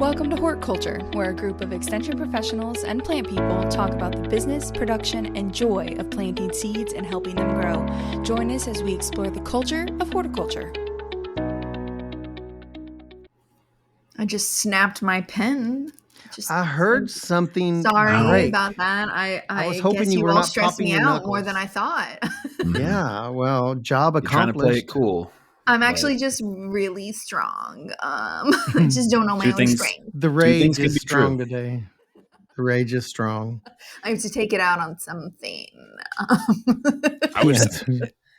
Welcome to Hort Culture, where a group of extension professionals and plant people talk about the business, production, and joy of planting seeds and helping them grow. Join us as we explore the culture of horticulture. I just snapped my pen. I heard something. Sorry break. about that. I was hoping guess you were all not stressed popping me your out more knuckles. than I thought. Yeah, well, job You're trying to play accomplished. it cool. I'm actually just really strong. I just don't know my own strength. The Two rage things can is be strong true. today. The rage is strong. I have to take it out on something. I was.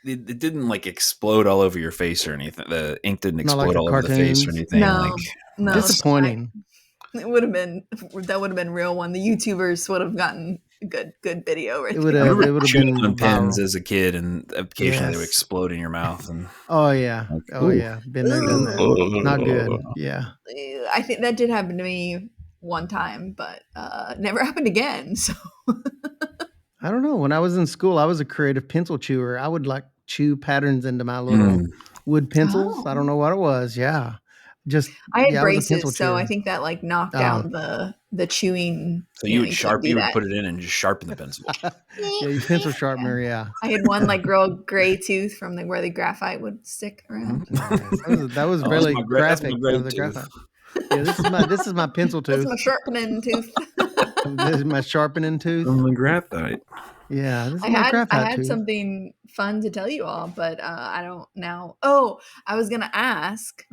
It didn't like explode all over your face or anything. The ink didn't Not like explode the all over the face or cartoons. anything. No. Disappointing. That would have been real one. The YouTubers would have gotten a good video right It would there. have been on pens viral. as a kid, and occasionally they would Yes. explode in your mouth. And Oh yeah, Like, been there, done that. Not good. Yeah, I think that did happen to me one time, but never happened again. So I don't know. When I was in school, I was a creative pencil chewer. I would like chew patterns into my little wood pencils. Oh. I don't know what it was. Yeah, I had was a braces, pencil so chewer. I think that like knocked out the chewing. So you would put it in and just sharpen the pencil. Yeah, your pencil sharpener. Yeah, I had one like real gray tooth from where the graphite would stick around. that was really graphic. That was a graphite. Yeah, this is my pencil tooth. That's my sharpening tooth. This is my sharpening tooth. From the graphite. Yeah, this is my graphite I had tooth. something fun to tell you all, but I don't now. Oh, I was gonna ask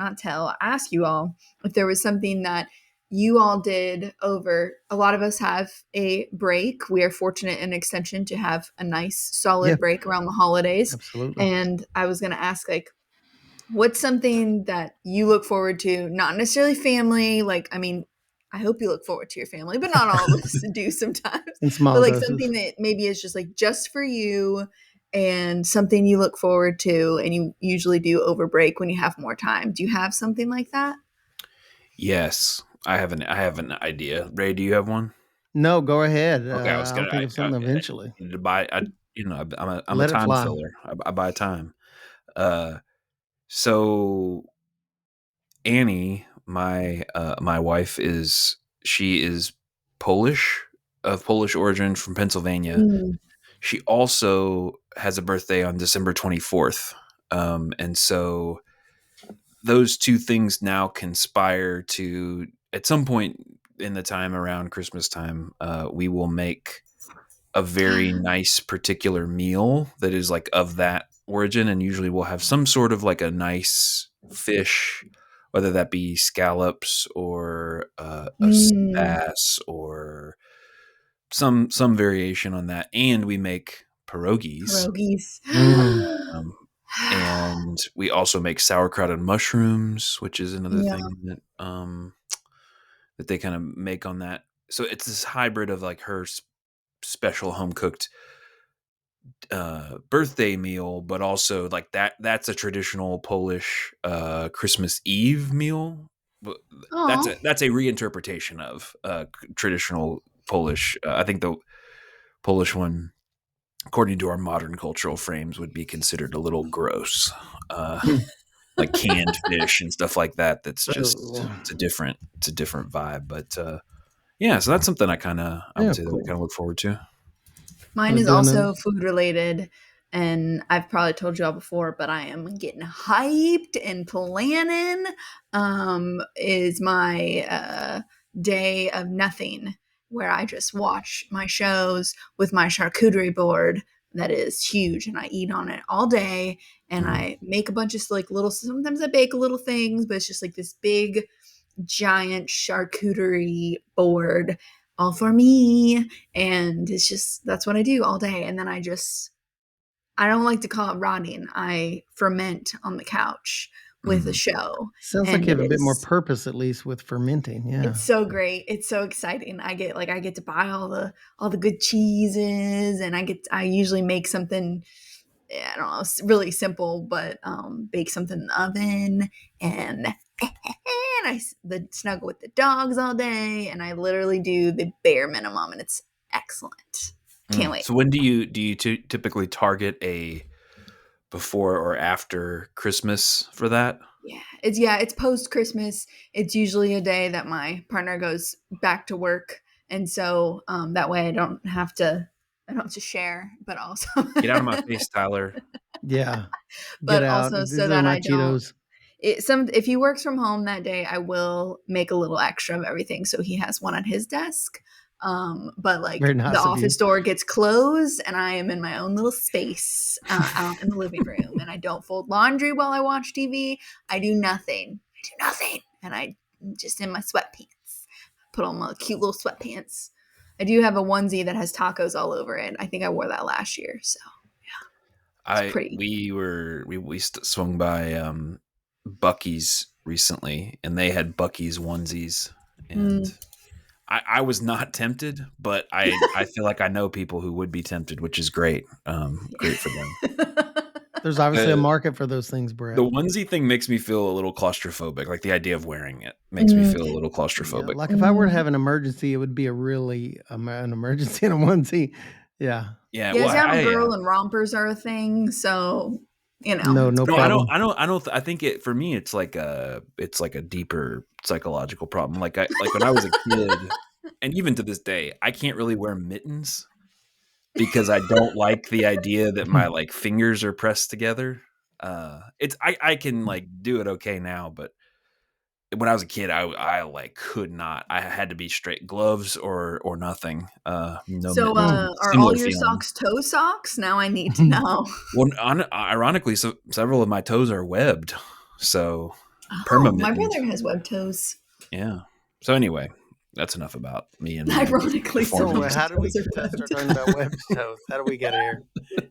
you all if there was something that you all did over. A lot of us have a break. We are fortunate in Extension to have a nice solid break around the holidays. Absolutely. And I was gonna ask, like, what's something that you look forward to? Not necessarily family. Like, I mean, I hope you look forward to your family, but not all of us do sometimes. In small but like doses. something that maybe is just like just for you and something you look forward to and you usually do over break when you have more time. Do you have something like that? Yes, I have an idea. Ray, do you have one? No, go ahead. Okay, I was gonna I'll think of something eventually. To buy, I'm a Let it time fly. filler. I buy time. So Annie, my wife is Polish, of Polish origin, from Pennsylvania. She also has a birthday on December 24th. And so those two things now conspire to, at some point in the time around Christmas time, we will make a very nice particular meal that is like of that origin. And usually we'll have some sort of like a nice fish, whether that be scallops or a bass or some variation on that. And we make pierogies. And we also make sauerkraut and mushrooms, which is another thing that that they kind of make on that. So it's this hybrid of like her special home cooked birthday meal, but also like that's a traditional Polish Christmas Eve meal. That's a reinterpretation of traditional Polish. I think the Polish one, according to our modern cultural frames, would be considered a little gross, like canned fish and stuff like that. That's just it's a different vibe. But yeah, so that's something I would say that I kind of look forward to. Mine is also food related, and I've probably told you all before, but I am getting hyped and planning. Is my day of nothing, where I just watch my shows with my charcuterie board that is huge, and I eat on it all day, and I make a bunch of like little. Sometimes I bake little things, but it's just like this big, giant charcuterie board. All for me, and it's just that's what I do all day. And then I don't like to call it rotting. I ferment on the couch with a show. Sounds like you have a bit more purpose, at least, with fermenting. Yeah, it's so great. It's so exciting. I get to buy all the good cheeses, and I usually make something. I don't know, it's really simple, but bake something in the oven and I snuggle with the dogs all day, and I literally do the bare minimum, and it's excellent. Can't wait. So when do you typically target a before or after Christmas for that? Yeah, It's post Christmas. It's usually a day that my partner goes back to work, and so that way I don't have to share, but also Get out of my face, Tyler. Yeah. Get but out. also so These are that my I don't. Cheetos. If he works from home that day, I will make a little extra of everything, so he has one at his desk. But like Very the nice of you. office door gets closed, and I am in my own little space out in the living room, and I don't fold laundry while I watch TV. I do nothing. And I just in my sweatpants. Put on my cute little sweatpants. I do have a onesie that has tacos all over it. I think I wore that last year, so it's I pretty. we swung by Bucky's recently, and they had Bucky's onesies, and Mm. I was not tempted, but I feel like I know people who would be tempted, which is great. Great for them. There's obviously a The market for those things, Brett. the onesie thing makes me feel a little claustrophobic. Like the idea of wearing it makes me Mm. feel a little Yeah, claustrophobic. like if I were to have an emergency, it would be a really an emergency in a onesie. Yeah, Yeah, Yeah, well, see, I'm a I girl and rompers are a thing, so no, it's no no, pretty. problem. I think it for me. It's like a deeper psychological problem. Like when I was a kid, and even to this day, I can't really wear mittens because I don't like the idea that my like fingers are pressed together. It's I can like do it okay now, but when I was a kid, I like could not. I had to be straight gloves or nothing. No So, mittens. Mm. are all Similar your feeling. socks toe socks? Now I need to know. Well, ironically, several of my toes are webbed, so perma Oh, my mittens. brother has web toes. Yeah. So anyway, that's enough about me and my Ironically, some So of deformities. his how do we toes are get to start webbed. talking about web toes? How do we get here?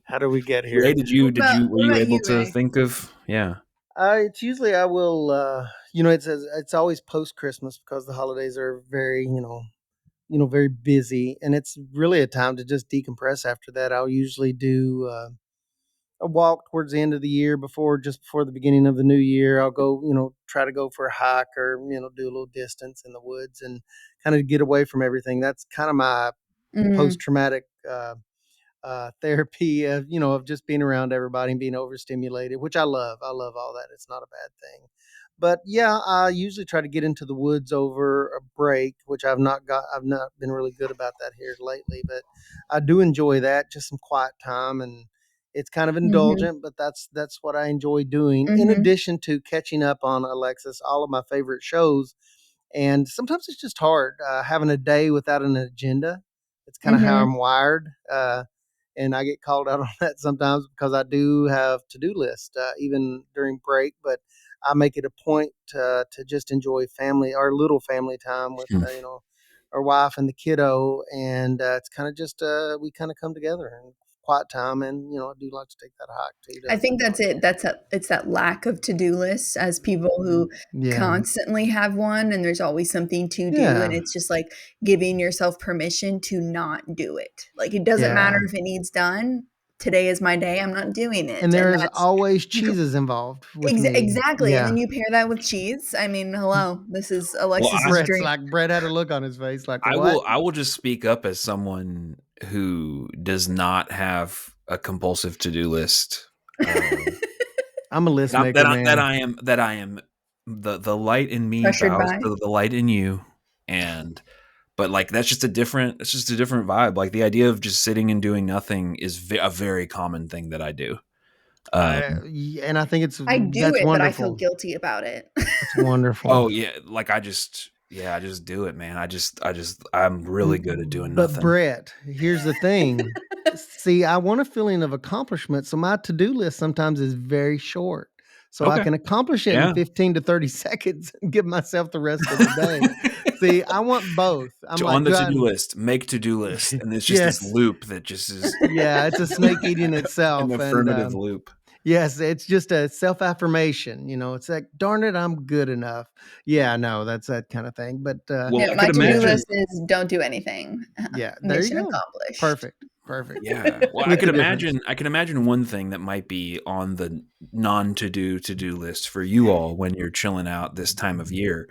How do we get Ray, here? were What you about able you, to Ray? think of? Yeah. It's usually I will. It's always post Christmas because the holidays are very very busy, and it's really a time to just decompress. After that, I'll usually do a walk towards the end of the year just before the beginning of the new year. I'll go, try to go for a hike or do a little distance in the woods and kind of get away from everything. That's kind of my post Mm. traumatic therapy of of just being around everybody and being overstimulated, which I love. I love all that. It's not a bad thing. But yeah, I usually try to get into the woods over a break, which I've not been really good about that here lately, but I do enjoy that, just some quiet time, and it's kind of Mhm. indulgent, but that's what I enjoy doing. In Mhm. addition to catching up on Alexis, all of my favorite shows, and sometimes it's just hard having a day without an agenda. It's kind of how Mhm. I'm wired. And I get called out on that sometimes because I do have to-do list even during break, but I make it a point to just enjoy our little family time with Hmm. our wife and the kiddo, and it's kind of just we kind of come together and quiet time, and I do like to take that hike too. He I does think enjoy that's it. it. It's that lack of to-do lists as people who Yeah, constantly have one and there's always something to do, and yeah, it's just like giving yourself permission to not do it. Like it doesn't matter yeah. if it needs done. Today is my day. I'm not doing And it. And there's that's always cheeses involved with me. exactly. And then Yeah. you pair that with cheese. I mean, hello. This is Well, Alexis's Brett's dream. like Brett had a look on his face like, "What?" I will just speak up as someone who does not have a compulsive to do list. I'm a list maker, man. That I am the light in me Pressured bows by. to the light in you, and but like that's just a different vibe. Like the idea of just sitting and doing nothing is a very common thing that I do. Um, And I think I do that's it, but I feel wonderful. guilty about it. That's wonderful. oh yeah, like I just do it, man. I'm really good at doing But nothing. Brett, here's the thing. See, I want a feeling of accomplishment, so my to-do list sometimes is very short. So I Okay, can accomplish it in yeah. 15 to 30 seconds and give myself the rest of the day. See, I want both. I'm On like, the do I to-do list, make to-do list, and it's just this Yes. loop that just is Yeah, it's a snake eating an itself, and, affirmative loop. yes, it's just a self-affirmation, it's like, "Darn it, I'm good enough." Yeah, no, that's that kinda thing, but, Well, Yeah, I my could to-do imagine. list is don't do anything. yeah, there you Mission go. accomplished. Perfect, perfect. Yeah. Well, With the difference. I can imagine one thing that might be on the non to do list for you all when you're chilling out this time of year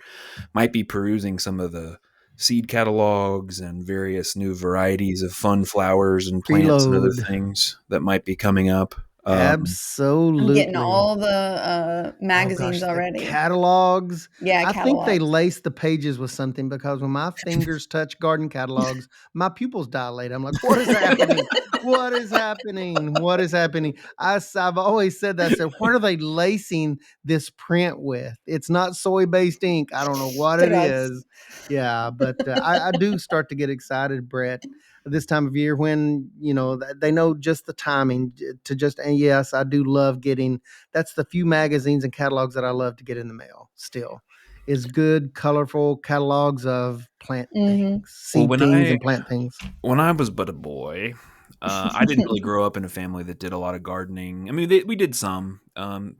might be perusing some of the seed catalogs and various new varieties of fun flowers and plants and other Preload. things that might be coming up. I'm getting Absolutely. all the Oh gosh, magazines the already. catalogs. Yeah, I think they catalogs. lace the pages with something because when my fingers touch garden catalogs, my pupils dilate. I'm like, "What is happening? What is happening? What is happening?" Have always said that. I said, "What are they lacing this print with? It's not soy-based ink. I don't know what it Drugs. is." Yeah, but, I do start to get excited, Brett, this time of year when, they know just the timing to just and yes, I do love getting that's the few magazines and catalogs that I love to get in the mail still, is good, colorful catalogs of plant Mhm. things, Well, seed things and plant things. when I was but a boy, I didn't really grow up in a family that did a lot of gardening. I mean, we did some.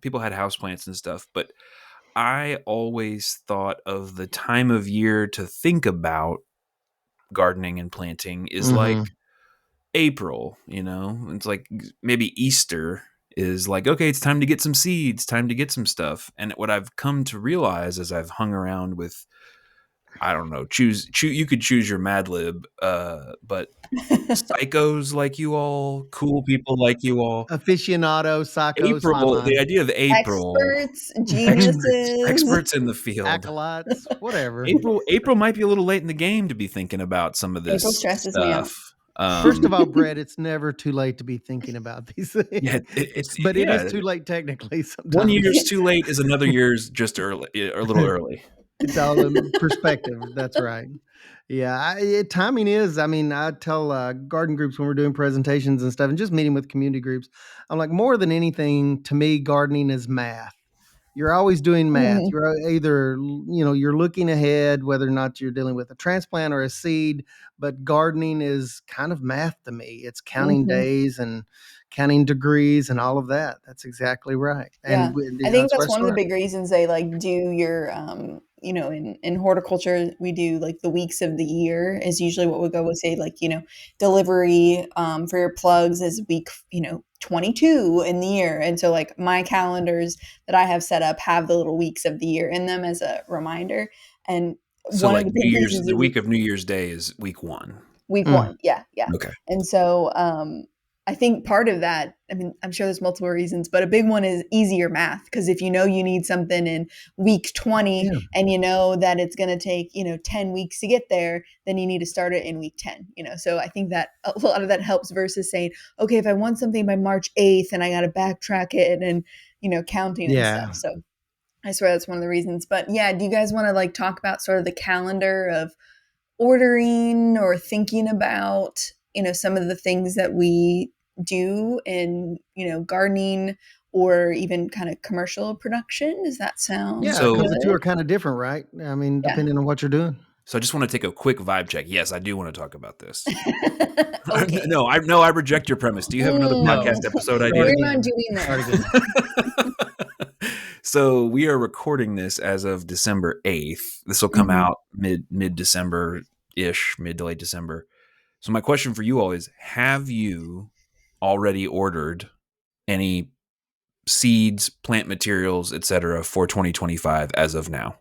People had houseplants and stuff, but I always thought of the time of year to think about gardening and planting is like Mhm. April. It's like maybe Easter is like, okay, it's time to get some seeds, time to get some stuff. And what I've come to realize as I've hung around with, I don't know, choose you could choose your Mad Lib, but psychos like you all, cool people like you all. Aficionado, psychos, April, the lemon, idea of April, Experts, experts, geniuses. experts in the field. acolytes, whatever. April might be a little late in the game to be thinking about some of April this stresses me out. stuff. First of all, Brett, it's never too late to be thinking about these Yeah, things, it's but it is yeah. too late technically One sometimes. year's too late is another year's just early, or a little early. It's all in perspective. That's right. Yeah, timing is. I mean, I tell garden groups when we're doing presentations and stuff, and just meeting with community groups. I'm like, more than anything, to me, gardening is math. You're always doing math. Mhm. You're either you're looking ahead, whether or not you're dealing with a transplant or a seed. But gardening is kind of math to me. It's counting Mhm. days and counting degrees and all of that. That's exactly right. Yeah. And I think that's where I that's one of the start. big reasons they like do your in horticulture we do like the weeks of the year is usually what we go with say like, delivery for your plugs is week, 22 in the year. And so like my calendars that I have set up have the little weeks of the year in them as a reminder. And So one of like the New big Year's, reasons the is week of New Year's Day is week 1. week Mm, 1, yeah, yeah. Okay. And so, I think part of that I mean, I'm sure there's multiple reasons, but a big one is easier math. Because if you know you need something in week 20 yeah. and you know that it's gonna take, 10 weeks to get there, then you need to start it in week 10, So I think that a lot of that helps versus saying, "Okay, if I want something by March 8th and I gotta backtrack it," and, counting and stuff, Yeah. so I swear that's one of the reasons, but yeah, do you guys wanna, like, talk about sort of the calendar of ordering or thinking about, some of the things that we do in, gardening or even kind of commercial production. Does that sound Yeah, because So the 2 good? are kinda different, right? I mean, Yeah. depending on what you're doing. so I just want to take a quick vibe check. Yes, I do want to talk about this. Okay. No, I reject your premise. Do you have another podcast Mm. No. episode Start idea? We're not again. doing Start this. again. So we are recording this as of December 8th. This will come Mhm. out mid December ish, mid to late December. So my question for you all is: have you already ordered any seeds, plant materials, etc., for 2025 as of now?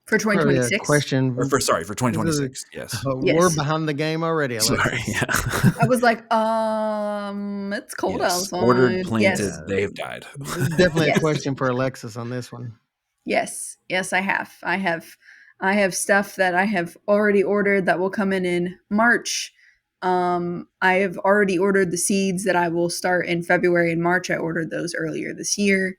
For Probably a 2026? Or question. for This is 2026? Yes. we're Yes. behind the game already, Sorry. Alexis. Yeah. I was like, it's cold Yes. Ordered, outside. Yes. Yeah, planted. They have died. this is definitely a Yes. question for Alexis on this one. Yes. Yes, I have. I have stuff that I have already ordered that will come in March. I have already ordered the seeds that I will start in February and March. I ordered those earlier this year.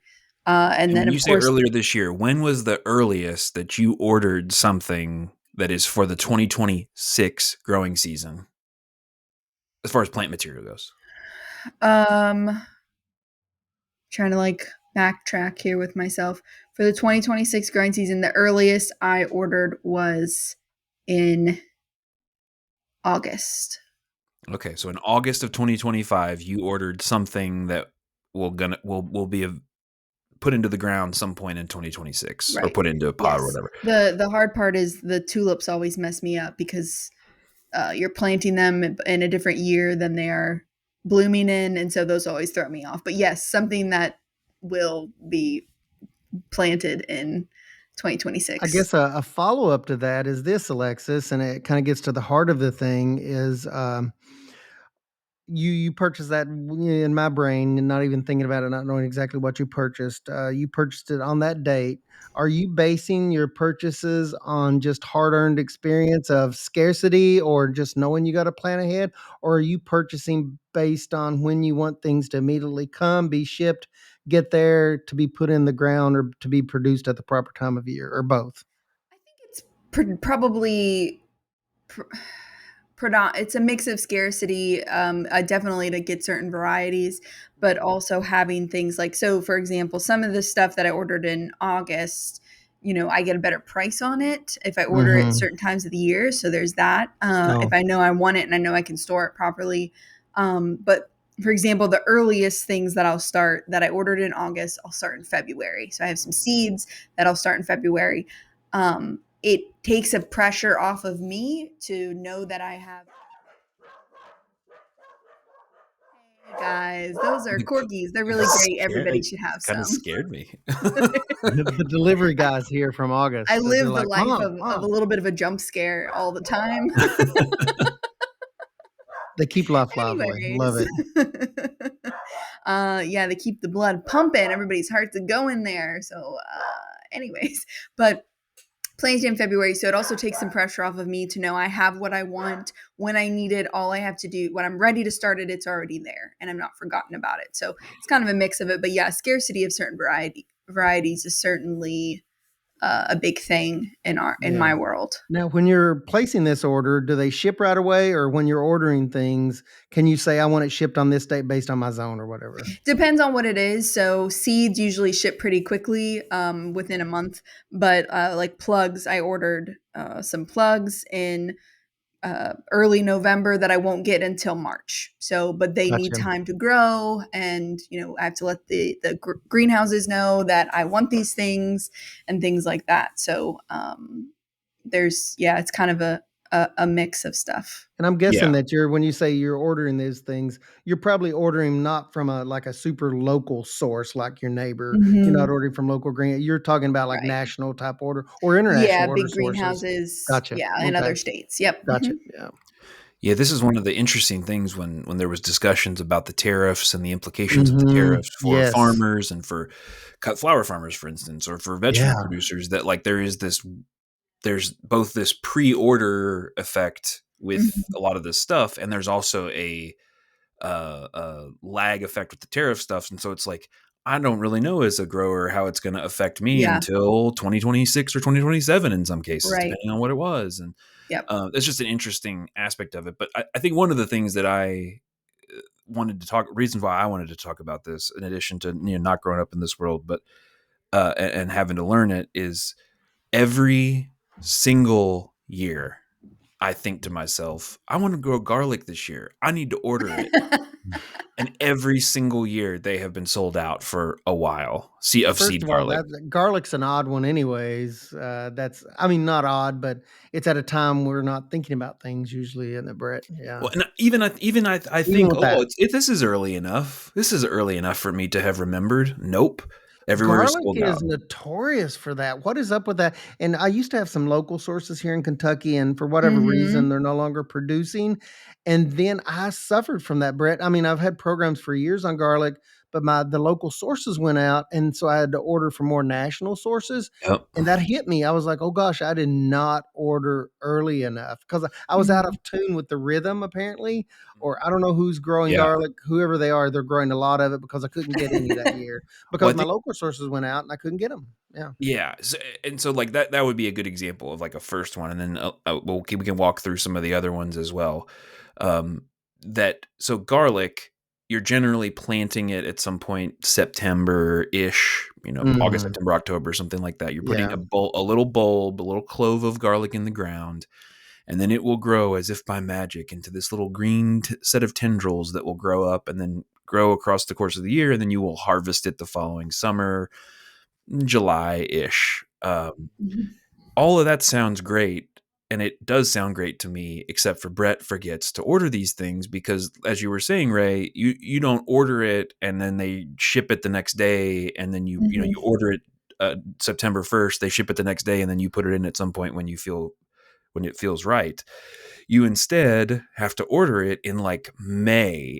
And And then when you of say course earlier this year, when was the earliest that you ordered something that is for the 2026 growing season, as far as plant material goes? um trying to like backtrack here with myself. For the 2026 growing season, the earliest I ordered was in August. Okay, so in August of 2025, you ordered something that will be put into the ground some point in 2026, or Right. put into a pot or Yes. whatever. The hard part is the tulips always mess me up because you're planting them in a different year than they are blooming in, and so those always throw me off. But yes, something that will be planted in I 2026. guess a follow up to that is this, Alexis, and it kind of gets to the heart of the thing is you purchased that in my brain and not even thinking about it, not knowing exactly what you purchased. You purchased it on that date. Are you basing your purchases on just hard-earned experience of scarcity or just knowing you got to plan ahead? Or are you purchasing based on when you want things to immediately come, be shipped, get there to be put in the ground or to be produced at the proper time of year or both? I think it's probably pr- it's a mix of scarcity, definitely to get certain varieties, but also having things like, so for example, some of the stuff that I ordered in August, I get a better price on it if I order it Mhm. certain times of the year. So there's that. If Oh, I know I want it and I know I can store it properly. But for example, the earliest things that I'll start that I ordered in August, I'll start in February. So I have some seeds that I'll start in February. It takes a pressure off of me to know that I have. Hey guys, those are corgis. They're really great. Everybody should have Kind of some. scared me. the delivery guys here from I August, they're live the like, life "Mom, of a mom." little bit of a jump scare all the time. They keep life lively. Love Anyways, it. yeah, they keep the blood pumping. Everybody's hearts are going there. So, anyways, but plans in February. So it also takes some pressure off of me to know I have what I want when I need it. All I have to do when I'm ready to start it, it's already there, and I'm not forgotten about it. So it's kind of a mix of it. But yeah, scarcity of certain varieties is certainly a big thing in Yeah. my world. Now, when you're placing this order, do they ship right away, or when you're ordering things, can you say, "I want it shipped on this date based on my zone," or whatever? Depends on what it is. So seeds usually ship pretty quickly, within a month. But like plugs, I ordered some plugs in early November that I won't get until March. So, but they need Gotcha. time to grow, and I have to let the greenhouses know that I want these things and things like that. So, it's kind of a mix of stuff. And I'm guessing Yeah. that when you say you're ordering these things, you're probably ordering not from a super local source like your neighbor. You're not Hmm. ordering from local green. You're talking about like Right. national type order or Yeah, international order big sources. greenhouses. Gotcha. Yeah, in Okay. other states. Yep. Gotcha. Hmm. Yeah. Yeah, this is one of the interesting things when there was discussions about the tariffs and the implications of the Mhm. tariffs for Yes. farmers and for cut flower farmers, for instance, or for Yeah. vegetable producers, that like there's both this pre-order effect with Hmm. a lot of this stuff, and there's also a lag effect with the tariff stuff, and so it's like I don't really know as a grower how it's going to affect me Yeah. until 2026 or 2027 in some cases, Right. depending on what it was, and Yep. it's just an interesting aspect of it. But I think one of the things that I wanted to talk, reasons why I wanted to talk about this, in addition to not growing up in this world, but and having to learn it, is every single year I think to myself, I want to grow garlic this year. I need to order it. And every single year they have been sold out for a while. Of First seed of all, garlic. that garlic's an odd one anyways. That's I mean, not odd, but it's at a time we're not thinking about things usually, in the Brett? Yeah. Well, and I Even think, with that. this is early enough. This is early enough for me to have remembered. Nope, everywhere is Garlic sold is out. notorious for that. What is up with that? And I used to have some local sources here in Kentucky, and for whatever reason, Hmm. they're no longer producing. And then I suffered from that, Brett. I mean, I've had programs for years on garlic, but the local sources went out, and so I had to order from more national sources. Yep. And that hit me. I was like, oh gosh, I did not order early enough because I was out of Hmm. tune with the rhythm, apparently. Or I don't know who's growing Yeah. garlic, whoever they are, they're growing a lot of it because I couldn't get any that year Well, because I my think local sources went out and I couldn't get them. Yeah. yeah, and so like that would be a good example of like a first one, and then we can walk through some of the other ones as well. Um, that so garlic, you're generally planting it at some point September ish, August, Mhm. September, October, something like that. You're putting Yeah. a little bulb, a little clove of garlic in the ground, and then it will grow as if by magic into this little green set of tendrils that will grow up and then grow across the course of the year, and then you will harvest it the following summer, July ish. Hmm. All of that sounds great. And it does sound great to me, except for Brett forgets to order these things because, as you were saying, Ray, you don't order it and then they ship it the next day, and then you Hmm. order it September 1st, they ship it the next day, and then you put it in at some point when you feel when it feels right. You instead have to order it in like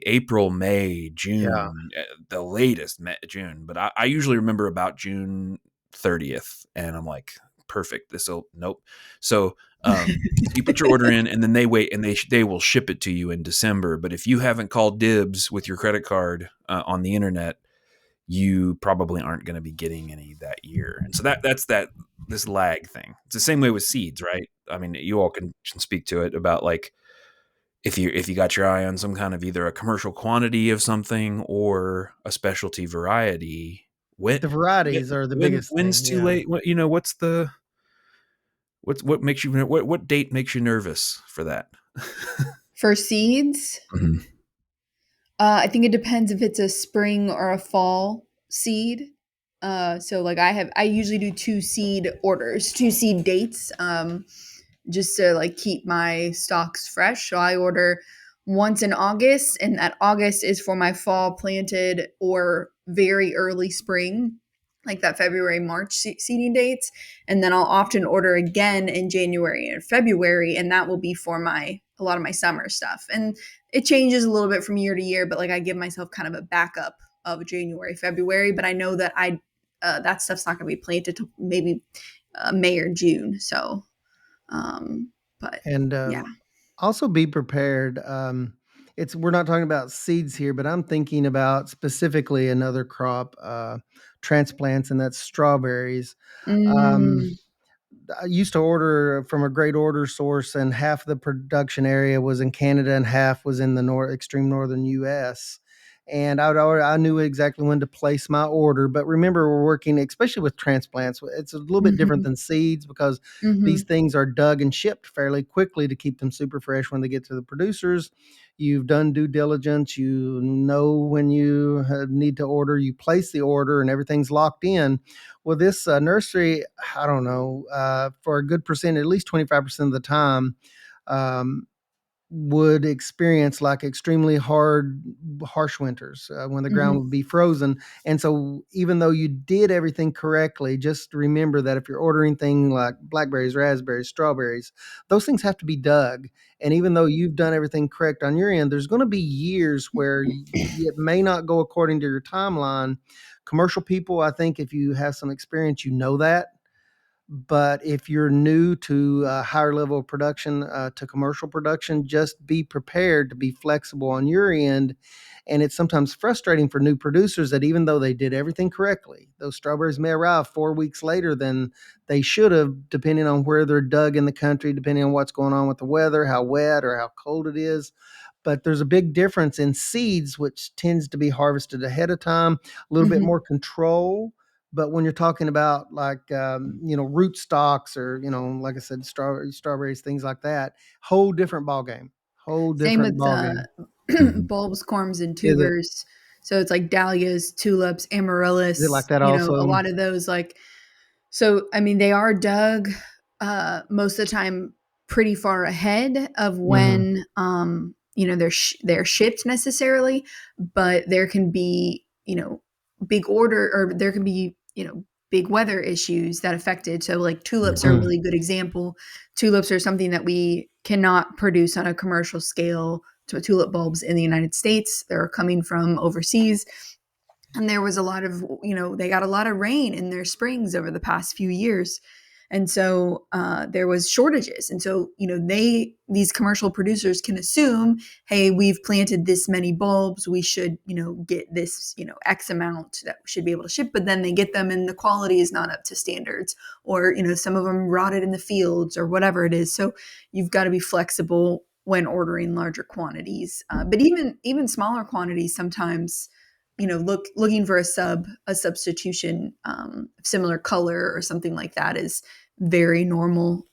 April, May, Yeah. June, the latest June. But I usually remember about June 30th, and I'm like, perfect. Nope. So you put your order in, and then they wait, and they will ship it to you in December. But if you haven't called dibs with your credit card on the internet, you probably aren't going to be getting any that year. And so that's this lag thing. It's the same way with seeds, right? I mean, you all can speak to it about like if you got your eye on some kind of either a commercial quantity of something or a specialty variety. When The varieties are the biggest when's thing. too Yeah. late? What makes you what date makes you nervous for that? For seeds, Mhm. I think it depends if it's a spring or a fall seed. So like I usually do two seed orders, two seed dates, just to like keep my stocks fresh. So I order once in August, and that August is for my fall planted or very early spring, like that February March seeding dates. And then I'll often order again in January and February, and that will be for my a lot of my summer stuff. And it changes a little bit from year to year, but like I give myself kind of a backup of January, February. But I know that I that stuff's not going to be planted till maybe May or June. So, um, but And yeah. also be prepared. It's we're not talking about seeds here, but I'm thinking about specifically another crop, transplants, and that's strawberries. Um, Mm, I used to order from a great order source, and half the production area was in Canada and half was in the extreme northern U.S. And I knew exactly when to place my order. But remember, we're working, especially with transplants. It's a little bit different mhm, than seeds because these mhm, things are dug and shipped fairly quickly to keep them super fresh when they get to the producers. You've done due diligence. You know when you need to order. You place the order, and everything's locked in. Well, this nursery, I don't know, for a good percent, at least 25% of the time, um, would experience like extremely harsh winters when the ground mhm, would be frozen. And so, even though you did everything correctly, just remember that if you're ordering things like blackberries, raspberries, strawberries, those things have to be dug. And even though you've done everything correct on your end, there's going to be years where it may not go according to your timeline. Commercial people, I think if you have some experience, you know that. But if you're new to a higher level of production, to commercial production, just be prepared to be flexible on your end. And it's sometimes frustrating for new producers that even though they did everything correctly, those strawberries may arrive 4 weeks later than they should have, depending on where they're dug in the country, depending on what's going on with the weather, how wet or how cold it is. But there's a big difference in seeds, which tends to be harvested ahead of time, a little bit mhm. more control. But when you're talking about like root stocks or like I said, strawberries, things like that, whole different ball game. Whole Same different with ball game. Mhm. bulbs, corms, and Is it? tubers. So it's like dahlias, tulips, Is it like amaryllis. that A also? lot of those like. So I mean, they are dug most of the time pretty far ahead of Hmm. when they're shipped necessarily, but there can be big order or there can be big weather issues that affect it. So like tulips are a Mhm. really good example. Tulips are something that we cannot produce on a commercial scale to tulip bulbs in the United States. They're coming from overseas, and there was a lot of they got a lot of rain in their springs over the past few years, and so there was shortages. And so these commercial producers can assume, hey, we've planted this many bulbs, we should get this x amount that we should be able to ship. But then they get them and the quality is not up to standards, or some of them rotted in the fields or whatever it is. So you've got to be flexible when ordering larger quantities, but even smaller quantities sometimes, looking for a substitution, similar color or something like that is very normal,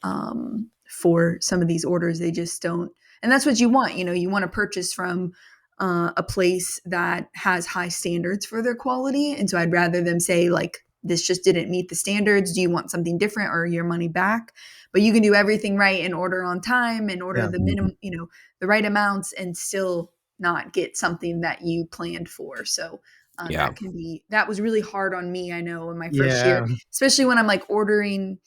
for some of these orders. They just don't, and that's what you want. You want to purchase from a place that has high standards for their quality. And so I'd rather them say like, this just didn't meet the standards, do you want something different or your money back? But you can do everything right and order on time and order Yeah. the Mhm. minimum, the right amounts, and still not get something that you planned for. So Yeah. that was really hard on me. I know in my first year, Yeah. especially when I'm like ordering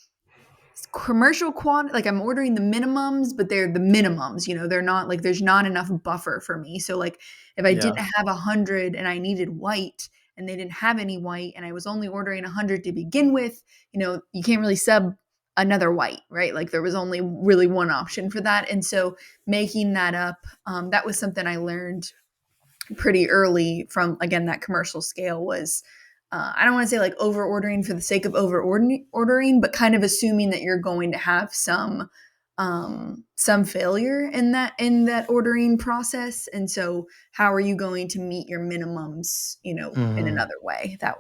commercial quantity, like I'm ordering the minimums, but they're the minimums, they're not like, there's not enough buffer for me. So like if I Yeah. didn't have 100 and I needed white and they didn't have any white and I was only ordering 100 to begin with, you can't really sub another white, right? Like there was only really one option for that. And so making that up, that was something I learned pretty early from, again, that commercial scale was, I don't want to say like over ordering for the sake of over ordering, but kind of assuming that you're going to have some failure in that ordering process. And so how are you going to meet your minimums, in Hmm. another way? That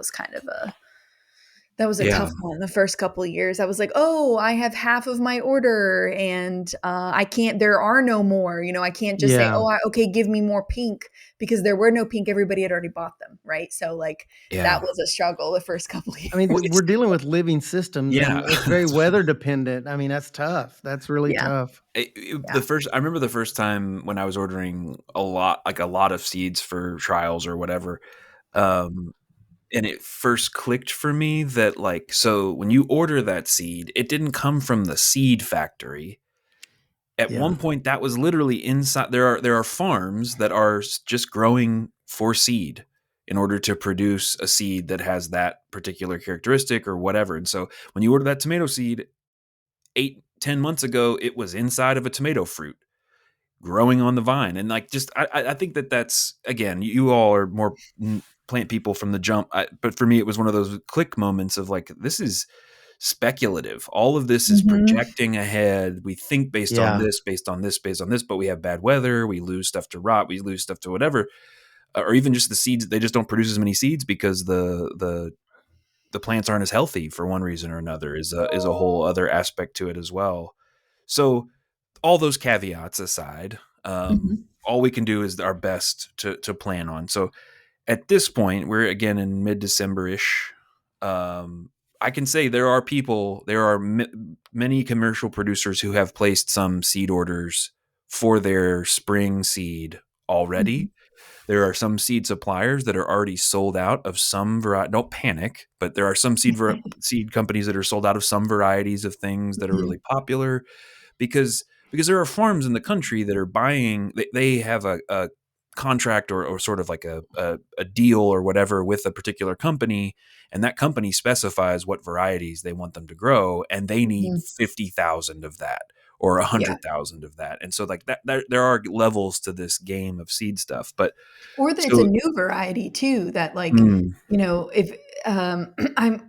was a Yeah. tough one. The first couple of years, I was like, "Oh, I have half of my order, and I can't. There are no more. I can't just say, Yeah. oh, okay, give me more pink because there were no pink. Everybody had already bought them, right? So like that Yeah. was a struggle the first couple of I mean, Well, years. we're dealing with living systems, yeah. and it's very weather dependent. I mean, that's tough. That's really Yeah, tough. yeah. I remember the first time when I was ordering a lot of seeds for trials or whatever. Um, and it first clicked for me that like, so when you order that seed, it didn't come from the seed factory. At Yeah. one point that was literally inside. There are farms that are just growing for seed in order to produce a seed that has that particular characteristic or whatever. And so when you order that tomato seed 8-10 months ago, it was inside of a tomato fruit growing on the vine. And like, just I think that's, again, you all are more plant people from the jump, but for me it was one of those click moments of like, this is speculative. All of this is Hmm. projecting ahead. We think based on Yeah. this, based on this, based on this, but we have bad weather. We lose stuff to rot. We lose stuff to whatever, or even just the seeds. They just don't produce as many seeds because the plants aren't as healthy for one reason or another. Is a whole other aspect to it as well. So all those caveats aside, Hmm. all we can do is our best to plan on. So at this point, we're again in mid December ish. I can say there are many commercial producers who have placed some seed orders for their spring seed Hmm. already. There are some seed suppliers that are already sold out of some variety. Don't panic, but there are some seed companies that are sold out of some varieties of things that are Hmm. really popular because there are farms in the country that are buying. They have a contract or sort of like a deal or whatever with a particular company, and that company specifies what varieties they want them to grow, and they need Hmm. 50,000 of that or a Yeah. 100,000 of that. And so like that there are levels to this game of seed stuff. But Or that it's a so new variety too, that like, mm, if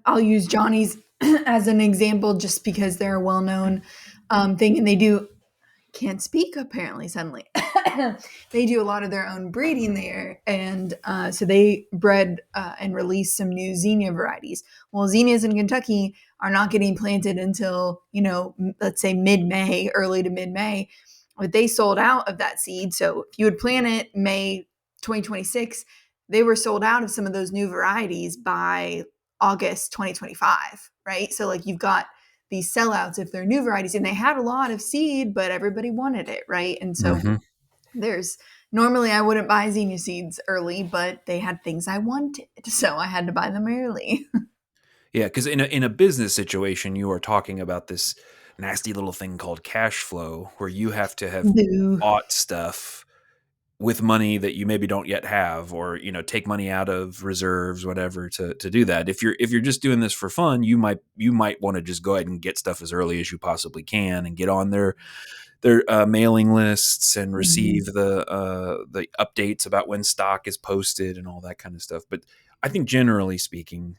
I'll use Johnny's as an example just because they're a well-known thing, and they do can't speak apparently suddenly. They do a lot of their own breeding there, and so they bred and released some new zinnia varieties. Well, zinnias in Kentucky are not getting planted until let's say mid-May, early to mid-May, but they sold out of that seed. So if you would plant it May 2026, they were sold out of some of those new varieties by August 2025, right? So like you've got these sellouts if they're new varieties, and they had a lot of seed, but everybody wanted it, right? And so mhm. there's normally I wouldn't buy zinnia seeds early, but they had things I wanted, so I had to buy them early. Yeah, because in a business situation, you are talking about this nasty little thing called cash flow, where you have to have Boo. bought stuff with money that you maybe don't yet have, or take money out of reserves, whatever, to do that. If you're just doing this for fun, you might want to just go ahead and get stuff as early as you possibly can and get on their mailing lists and receive Mhm. the updates about when stock is posted and all that kind of stuff. But I think generally speaking,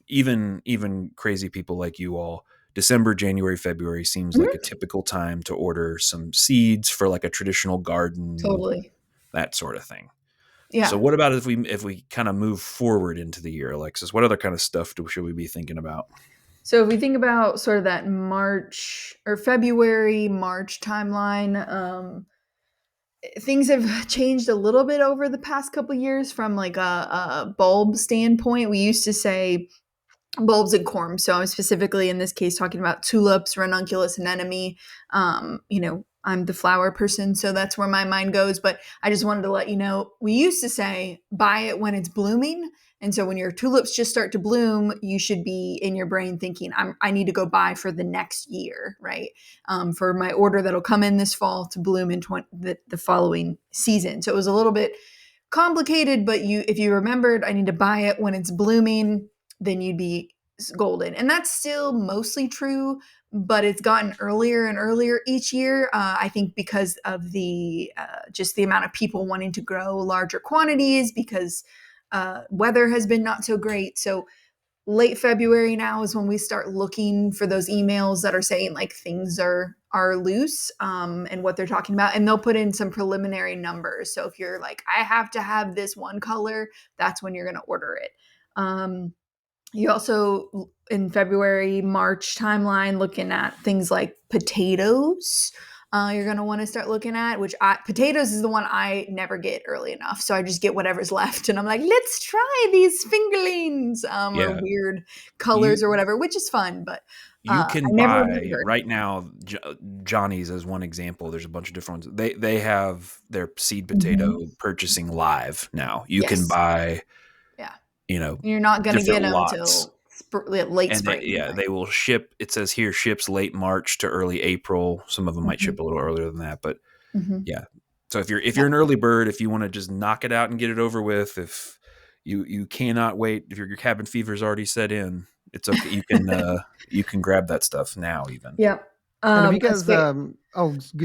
even crazy people like you all, December, January, February seems like a Mhm. typical time to order some seeds for like a traditional garden, Totally. that sort of thing. So Yeah. what about if we kind of move forward into the year, Alexis? What other kind of stuff should we be thinking about? So if we think about sort of that March or February, March timeline, things have changed a little bit over the past couple years from like a bulb standpoint. We used to say bulbs and corms. So I'm specifically in this case talking about tulips, ranunculus, anemone. I'm the flower person, so that's where my mind goes. But I just wanted to let you know we used to say buy it when it's blooming. And so when your tulips just start to bloom, you should be in your brain thinking, I need to go buy for the next year, right? For my order that'll come in this fall to bloom in the following season. So it was a little bit complicated, but if you remembered, I need to buy it when it's blooming, then you'd be golden. And that's still mostly true, but it's gotten earlier and earlier each year. I think because of the just the amount of people wanting to grow larger quantities, because weather has been not so great. So late February now is when we start looking for those emails that are saying like things are loose, and what they're talking about, and they'll put in some preliminary numbers. So if you're like, I have to have this one color, that's when you're going to order it. You also, in February, March timeline, looking at things like potatoes. You're going to want to start looking at, potatoes is the one I never get early enough. So I just get whatever's left. And I'm like, let's try these fingerlings, or Yeah. weird colors You or whatever, which is fun. But you I can never buy remembered. right now, Johnny's as one example. There's a bunch of different ones. They have their seed potato Mhm. purchasing live now. You can Yes. buy, Yeah. you know, You're not going to different get them lots. till late And they, spring. yeah, Right. they will ship. It says here ships late March to early April. Some of them might Hmm. ship a little earlier than that, but Hmm. yeah. So if Yeah. you're an early bird, if you want to just knock it out and get it over with, if you cannot wait, if your cabin fever is already set in, it's okay. You can grab that stuff now even. Yeah. And have you A guys? spare.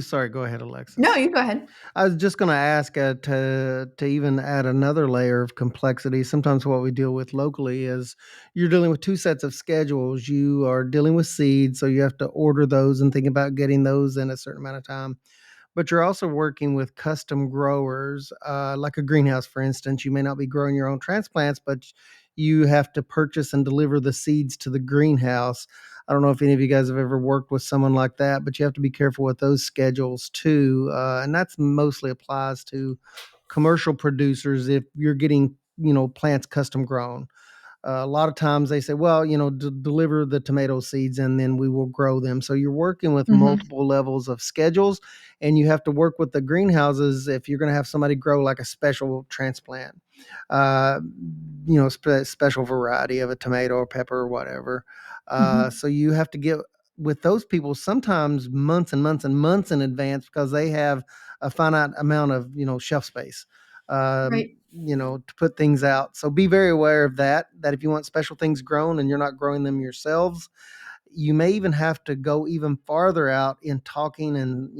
Sorry. Go ahead, No, Alexis. you go ahead. I was just going to ask to even add another layer of complexity. Sometimes what we deal with locally is you're dealing with two sets of schedules. You are dealing with seeds, so you have to order those and think about getting those in a certain amount of time. But you're also working with custom growers, like a greenhouse, for instance. You may not be growing your own transplants, but you have to purchase and deliver the seeds to the greenhouse. I don't know if any of you guys have ever worked with someone like that, but you have to be careful with those schedules too. And that's mostly applies to commercial producers if you're getting, plants custom grown. A lot of times they say, well, deliver the tomato seeds and then we will grow them. So you're working with Mhm. multiple levels of schedules, and you have to work with the greenhouses if you're going to have somebody grow like a special transplant, uh, special variety of a tomato or pepper or whatever. Mhm. So you have to get with those people sometimes months and months and months in advance because they have a finite amount of shelf space. Right. To put things out. So be very aware of that if you want special things grown and you're not growing them yourselves, you may even have to go even farther out in talking and,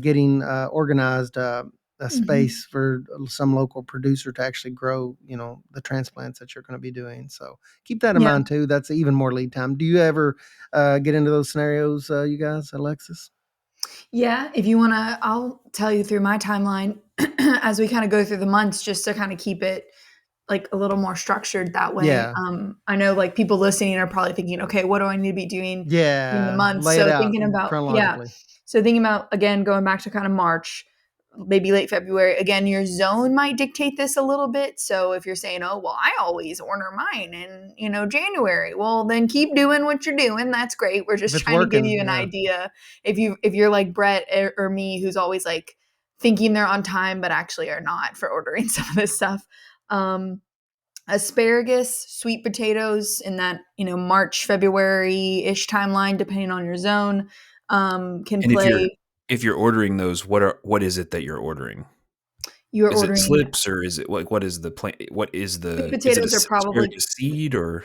getting organized a Mhm. space for some local producer to actually grow, the transplants that you're going to be doing. So keep that in Yeah. mind too. That's even more lead time. Do you ever get into those scenarios, you guys, Alexis? Yeah, if you wanna, I'll tell you through my timeline as we kinda go through the months just to kinda keep it, like, a little more structured that way. Yeah. I know, like, people listening are probably thinking, "Okay, what do I need to be doing in the Yeah. months?" Lay it So out thinking about, yeah. chronologically. So thinking about, again, going back to kinda March, maybe late February. Again, your zone might dictate this a little bit. So if you're saying, "Oh, well, I always order mine in, January." Well, then keep doing what you're doing. That's great. We're If just it's trying to give working, you an yeah. idea. If you're like Brett or me, who's always like thinking they're on time but actually are not for ordering some of this stuff. Um, Asparagus, sweet potatoes in that, March, February-ish timeline, depending on your zone, can And play. if you're ordering those, what is it that you're ordering? You're Is it ordering slips or is it like what is the plant? What sweet is it a potatoes are probably, asparagus seed or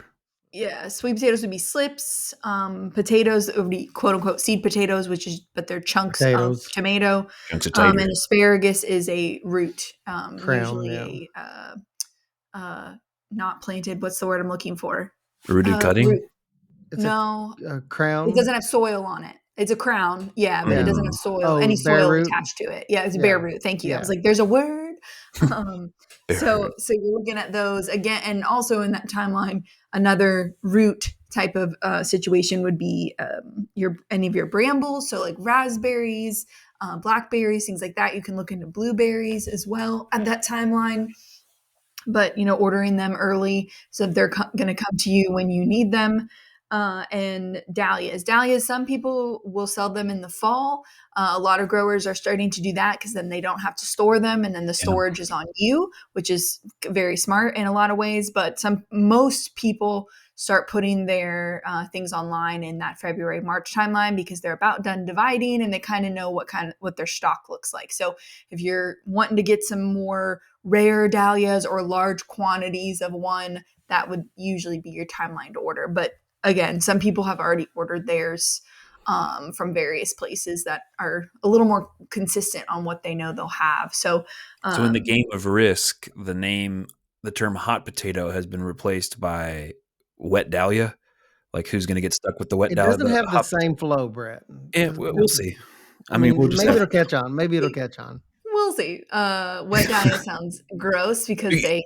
yeah, sweet potatoes would be slips. Potatoes would be quote unquote seed potatoes, but they're chunks of Potatoes, tomato. chunks of tater? And asparagus is a root, crown, yeah. usually uh, not planted. What's the word I'm looking for? Rooted cutting? Root. It's No, a it crown, doesn't have soil on it. It's a crown, yeah, but it yeah. doesn't have Mm. soil, Oh, any bare soil root, attached to it. Yeah, it's a bare yeah, root. Thank you. I was yeah. like, there's a word. Um, Very so you're looking at those again, and also in that timeline, another root type of situation would be your any of your brambles, so like raspberries, blackberries, things like that. You can look into blueberries as well at that timeline, but ordering them early so they're going to come to you when you need them. and dahlias. Dahlias, some people will sell them in the fall. A lot of growers are starting to do that because then they don't have to store them, and then the Yeah. storage is on you, which is very smart in a lot of ways. But most people start putting their things online in that February March timeline because they're about done dividing and they kind of know what their stock looks like. So if you're wanting to get some more rare dahlias or large quantities of one, that would usually be your timeline to order. But again, some people have already ordered theirs from various places that are a little more consistent on what they know they'll have. So, So in the um, game of Risk, the term hot potato has been replaced by wet dahlia. Like, who's going to get stuck with the wet It dahlia? doesn't The have the hot same flow, Brett. Yeah, we'll see. I I mean, we'll mean, just maybe have it'll catch on. Maybe it'll catch on. we'll see. Wet dahlia sounds gross because they,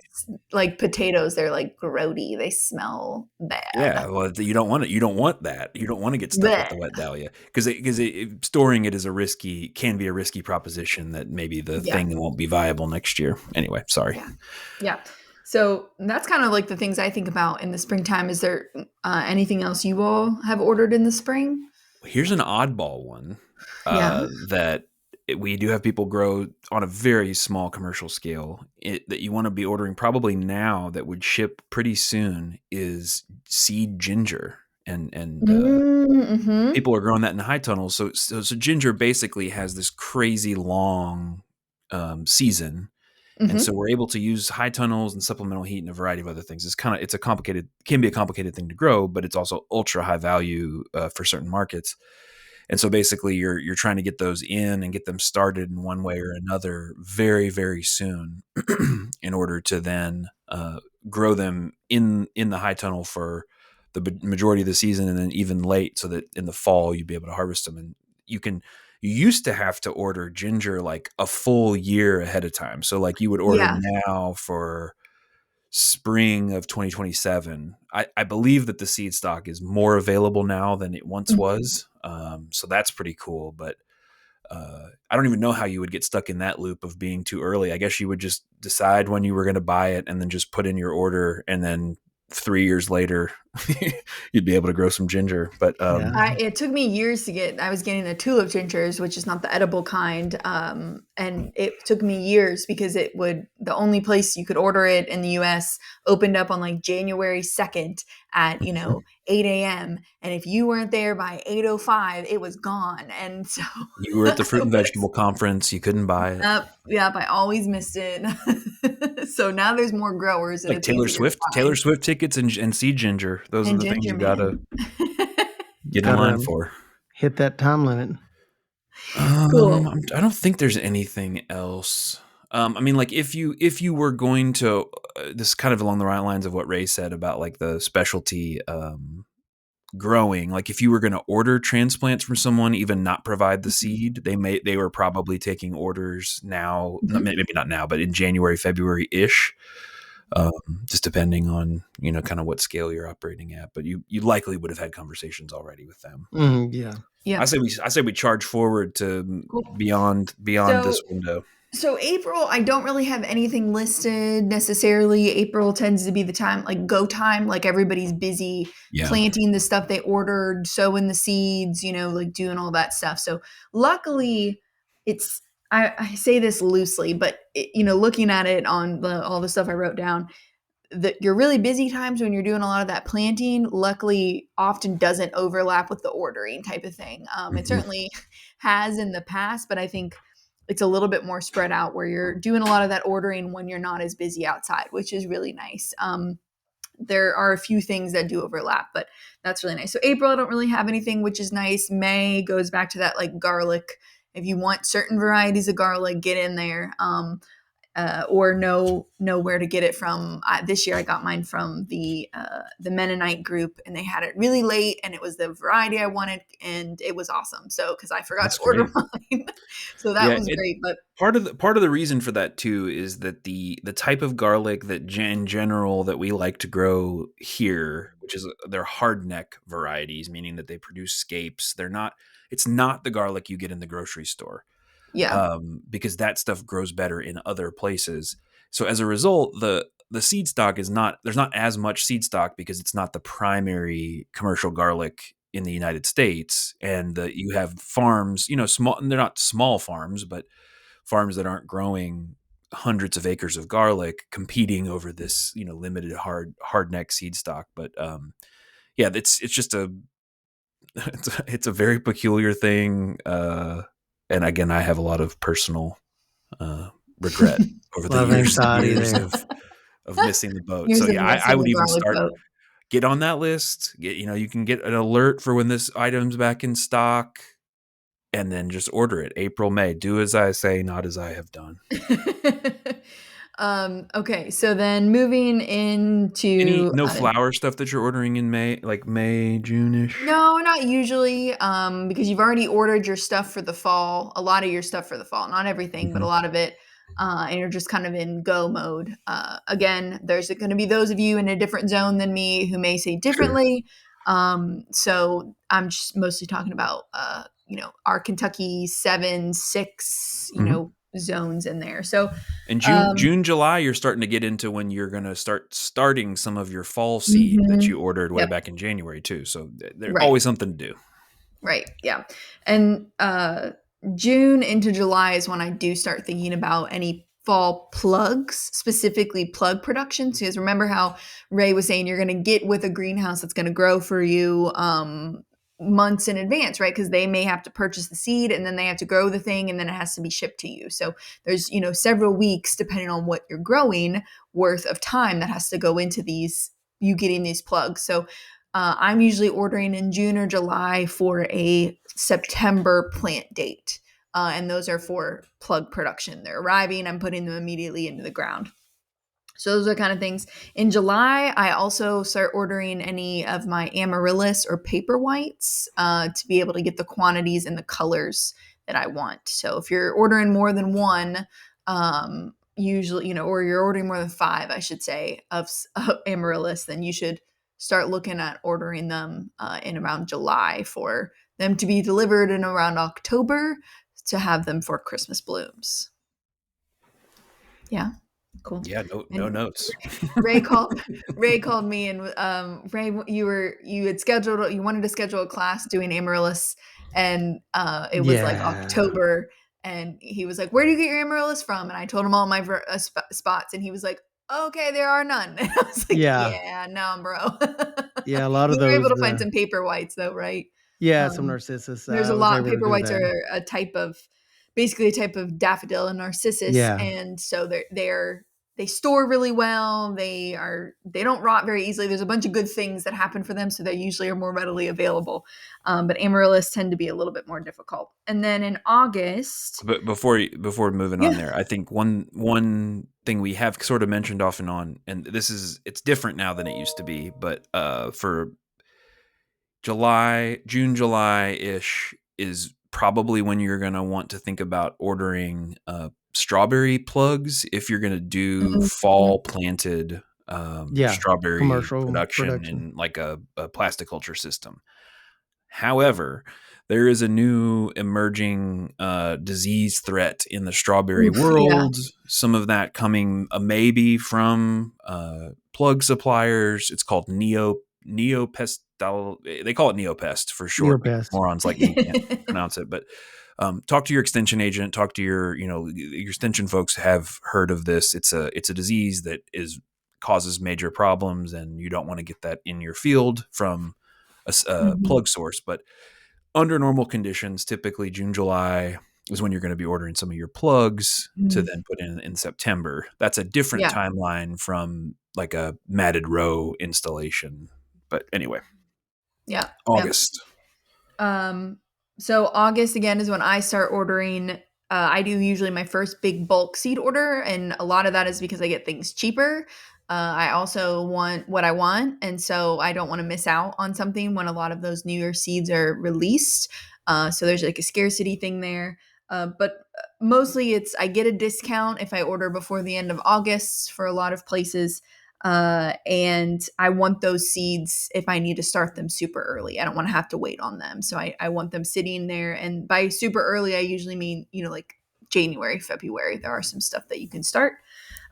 like potatoes, they're like grody. They smell bad. Yeah, well, you don't want it. You don't want that. You don't want to get stuck with Blech. the wet dahlia because storing it is can be a risky proposition that maybe the Yeah. thing won't be viable next year. Anyway, sorry. Yeah. Yeah. So that's kind of like the things I think about in the springtime. Is there anything else you all have ordered in the spring? Here's an oddball one Yeah. that we do have people grow on a very small commercial scale that you want to be ordering probably now that would ship pretty soon is seed ginger and Mm-hmm. people are growing that in high tunnels. So ginger basically has this crazy long season. And so Mm-hmm. we're able to use high tunnels and supplemental heat and a variety of other things. Can be a complicated thing to grow, but it's also ultra high value for certain markets. And so basically you're trying to get those in and get them started in one way or another very, very soon in order to then grow them in the high tunnel for the majority of the season and then even late so that in the fall you'd be able to harvest them. And you used to have to order ginger like a full year ahead of time. So like you would order Yeah. now for spring of 2027. I believe that the seed stock is more available now than it once was. So that's pretty cool. But I don't even know how you would get stuck in that loop of being too early. I guess you would just decide when you were going to buy it and then just put in your order. And then 3 years later, you'd be able to grow some ginger. But Yeah. It took me years to get. I was getting the tulip gingers, which is not the edible kind, and it took me years because the only place you could order it in the U.S. opened up on like January 2nd at 8 a.m. And if you weren't there by 8:05, it was gone. And so you were at the fruit it and vegetable conference. You couldn't buy it. yep, I always missed it. So now there's more growers and Like it's easier to Taylor find. Swift tickets and seed ginger. Those are And the things ginger you got to man. get in line Gotta for. hit that time limit. Cool. I don't think there's anything else. I mean, like if you were going to, this is kind of along the right lines of what Ray said about like the specialty growing. Like if you were going to order transplants from someone, even not provide the seed, they were probably taking orders now, Mhm. maybe not now, but in January, February ish. Just depending on kind of what scale you're operating at, but you likely would have had conversations already with them. Yeah. I Yeah. say we charge forward to Cool. beyond this So window. So April, I don't really have anything listed necessarily. April tends to be the time, like go time, like everybody's busy Yeah, planting the stuff they ordered, sowing the seeds, like doing all that stuff. So luckily, it's I say this loosely, but looking at it on all the stuff I wrote down, your really busy times when you're doing a lot of that planting, luckily, often doesn't overlap with the ordering type of thing. It hmm certainly has in the past, but I think it's a little bit more spread out where you're doing a lot of that ordering when you're not as busy outside, which is really nice. There are a few things that do overlap, but that's really nice. So April, I don't really have anything, which is nice. May goes back to that like garlic. If you want certain varieties of garlic, get in there. Or know where to get it from. This year, I got mine from the Mennonite group, and they had it really late, and it was the variety I wanted, and it was awesome. So because I forgot that's to order great. mine, so that Yeah, was great. But part of the reason for that too is that the type of garlic that in general that we like to grow here, which is they're hardneck varieties, meaning that they produce scapes. It's not the garlic you get in the grocery store. yeah, Because that stuff grows better in other places. So as a result, the seed stock is not, there's not as much seed stock because it's not the primary commercial garlic in the United States. And you have farms, small, they're not small farms, but farms that aren't growing hundreds of acres of garlic competing over this, limited hard neck seed stock. But yeah, it's just it's a very peculiar thing. And again, I have a lot of personal regret over A the lot of anxiety years there. of missing the boat. Years So of yeah, I missing would the even garlic start, boat. get on that list. You can get an alert for when this item's back in stock, and then just order it. April, May. Do as I say, not as I have done. Okay, so then moving Any into no flower stuff that you're ordering in May, like May, June-ish? no, not usually, because you've already ordered your stuff for the fall, a lot of your stuff for the fall, not everything, but a Mhm. lot of it, and you're just kind of in go mode. Again, there's going to be those of you in a different zone than me who may say Sure. differently. So I'm just mostly talking about, our Kentucky 7, 6, Mhm. zones in there. So, And um, June, July, you're starting to get into when you're going to starting some of your fall seed that you mhm, ordered way yep, back in January too. So there's right. always something to do. Right. Yeah. And June into July is when I do start thinking about any fall plugs, specifically plug production. Because remember how Ray was saying you're going to get with a greenhouse that's going to grow for you months in advance, right? Because they may have to purchase the seed and then they have to grow the thing and then it has to be shipped to you. So there's, several weeks, depending on what you're growing, worth of time that has to go into you getting these plugs. So I'm usually ordering in June or July for a September plant date. And those are for plug production. They're arriving, I'm putting them immediately into the ground. So those are kind of things. In July, I also start ordering any of my amaryllis or paper whites to be able to get the quantities and the colors that I want. So if you're ordering more than one, usually, or you're ordering more than five, I should say, of amaryllis, then you should start looking at ordering them in around July for them to be delivered in around October to have them for Christmas blooms. Yeah, cool. Yeah, no And notes. Ray called Ray called me and Ray, you wanted to schedule a class doing amaryllis, and it was like Yeah. October, and he was like, "Where do you get your amaryllis from?" And I told him all my spots, and he was like, "Okay, there are none." And I was like, Yeah. "Yeah, no, bro." Yeah, a lot You of were able those, to find some paper whites though, right? yeah, some Um, narcissus, there's a I was lot. able to Paper do whites that. are basically a type of daffodil and narcissus, Yeah. and so they store really well. They don't rot very easily. There's a bunch of good things that happen for them, so they usually are more readily available. But amaryllis tend to be a little bit more difficult. And then in August, But before moving on yeah, there, I think one thing we have sort of mentioned off and on, and it's different now than it used to be, but for June, July ish is probably when you're gonna want to think about ordering strawberry plugs if you're gonna do mhm, fall planted Yeah. strawberry Commercial production production. in like a plasticulture system. However, there is a new emerging disease threat in the strawberry oof, yeah, world. Some of that coming maybe from plug suppliers. It's called neopestal. They call it neopest for short because Neopest. morons like me can't pronounce it. But talk to your extension agent. Talk to your extension folks have heard of this. It's a disease that causes major problems, and you don't want to get that in your field from a Mhm, plug source. But under normal conditions, typically June, July is when you're going to be ordering some of your plugs to mhm, then put in September. That's a different yeah, timeline from like a matted row installation. But anyway, yeah, yeah. August. Um, so August again is when I start ordering. I do usually my first big bulk seed order, and a lot of that is because I get things cheaper. I also want what I want, and so I don't want to miss out on something when a lot of those newer seeds are released. So there's like a scarcity thing there. But mostly it's I get a discount if I order before the end of August for a lot of places. And I want those seeds if I need to start them super early. I don't want to have to wait on them. So I want them sitting there. And by super early, I usually mean, like January, February, there are some stuff that you can start.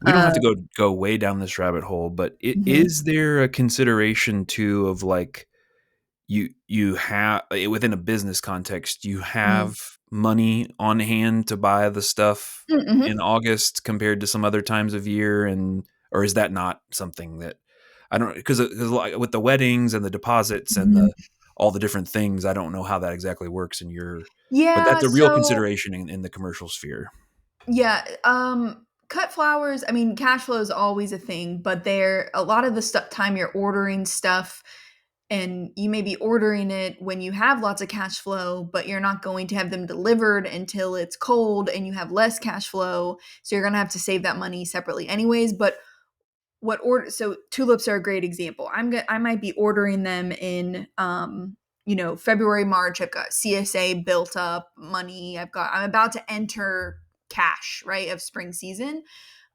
We don't have to go way down this rabbit hole, but Mhm, is there a consideration too of like you have within a business context, you mhm, have money on hand to buy the stuff mhm, in August compared to some other times of year, and or is that not something that I don't because like with the weddings and the deposits and mhm. the all the different things, I don't know how that exactly works in your, but Yeah, that's a real so consideration in the commercial sphere. yeah, cut flowers, I mean, cash flow is always a thing, but there a lot of the time you're ordering stuff and you may be ordering it when you have lots of cash flow, but you're not going to have them delivered until it's cold and you have less cash flow. So you're going to have to save that money separately anyways, but what order so tulips are a great example. I might be ordering them in February, March. I've got CSA built up money. I'm about to enter cash, right, of spring season.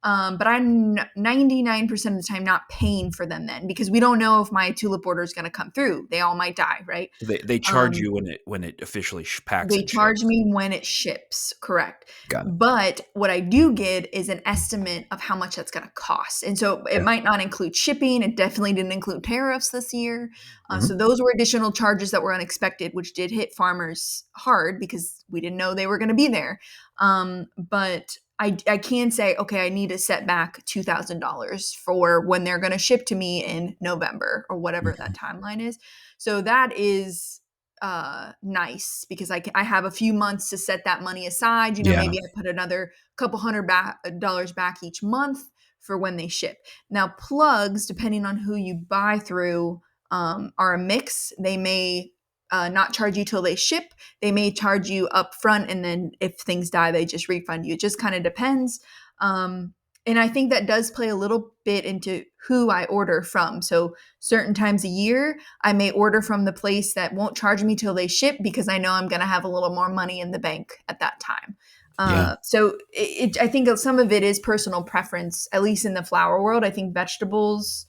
But I'm 99% of the time not paying for them then because we don't know if my tulip order is going to come through. They all might die, right? They charge Um, you when it officially packs they and charge ships. me when it ships, correct. Got it. But what I do get is an estimate of how much that's going to cost. And so it Yeah. might not include shipping. It definitely didn't include tariffs this year. So Mhm. those were additional charges that were unexpected, which did hit farmers hard because we didn't know they were going to be there. But I can say, okay, I need to set back $2,000 for when they're going to ship to me in November or whatever that Mhm. timeline is. So that is nice because I have a few months to set that money aside. Yeah. Maybe I put another couple dollars back each month for when they ship. Now plugs, depending on who you buy through, are a mix. They may not charge you till they ship. They may charge you up front, and then if things die, they just refund you. It just kind of depends. Um, and I think that does play a little bit into who I order from. So certain times a year, I may order from the place that won't charge me till they ship because I know I'm going to have a little more money in the bank at that time. Yeah. I think some of it is personal preference, at least in the flower world. I think vegetables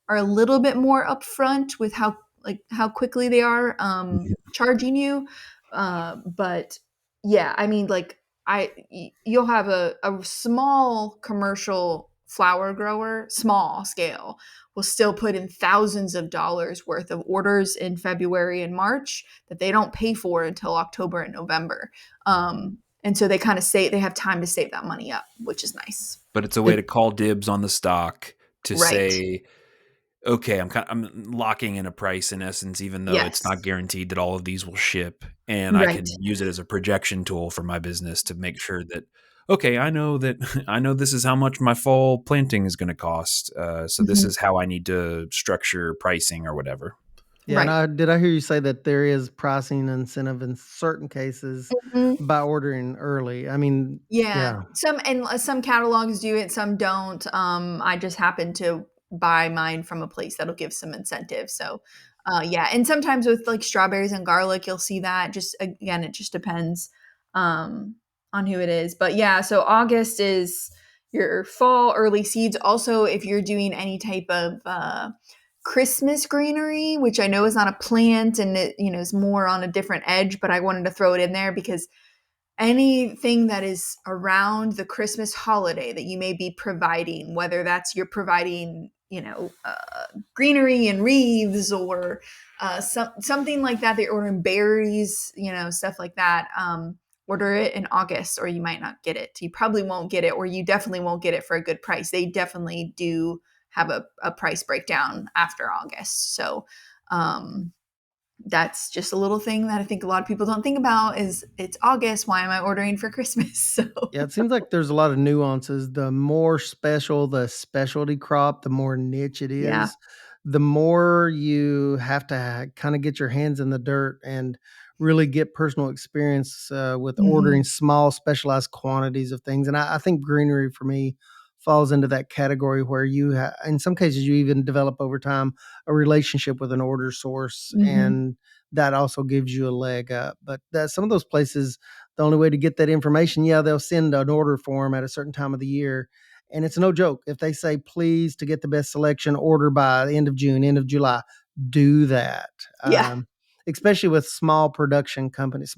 are a little bit more upfront with how quickly they are Mhm. charging you. But yeah, I mean, you'll have a small commercial flower grower, small scale, will still put in thousands of dollars worth of orders in February and March that they don't pay for until October and November. And so they kind of say they have time to save that money up, which is nice. But it's a way It, to call dibs on the stock to Right. say, okay, I'm locking in a price in essence, even though it's not Yes. guaranteed that all of these will ship, and I Right. can use it as a projection tool for my business to make sure that okay, I know that I know this is how much my fall planting is going to cost. So this Mhm. is how I need to structure pricing or whatever. yeah, and Right. did I hear you say that there is pricing incentive in certain cases Mhm. by ordering early? I mean, Yeah, yeah. some catalogs do it, some don't. I just happen to buy mine from a place that'll give some incentive. So, yeah, and sometimes with like strawberries and garlic, you'll see that. Just again, it just depends um, on who it is. But yeah, so August is your fall early seeds. Also, if you're doing any type of Christmas greenery, which I know is not a plant and it is more on a different edge, but I wanted to throw it in there because anything that is around the Christmas holiday that you may be providing, whether that's you're providing, greenery and wreaths or something like that, you're ordering berries, stuff like that. Order it in August, or you might not get it. You probably won't get it, or you definitely won't get it for a good price. They definitely do have a price breakdown after August. So, that's just a little thing that I think a lot of people don't think about is it's August. Why am I ordering for Christmas? So Yeah, it seems like there's a lot of nuances. The more special the specialty crop, the more niche it yeah. is, the more you have to kind of get your hands in the dirt and really get personal experience with ordering Mhm. small, specialized quantities of things. And I think greenery for me falls into that category where in some cases, you even develop over time a relationship with an order source, Mhm. and that also gives you a leg up. But some of those places, the only way to get that information, yeah, they'll send an order form at a certain time of the year. And it's no joke. If they say, please, to get the best selection, order by the end of June, end of July, do that. Yeah. Um, especially with smaller production companies,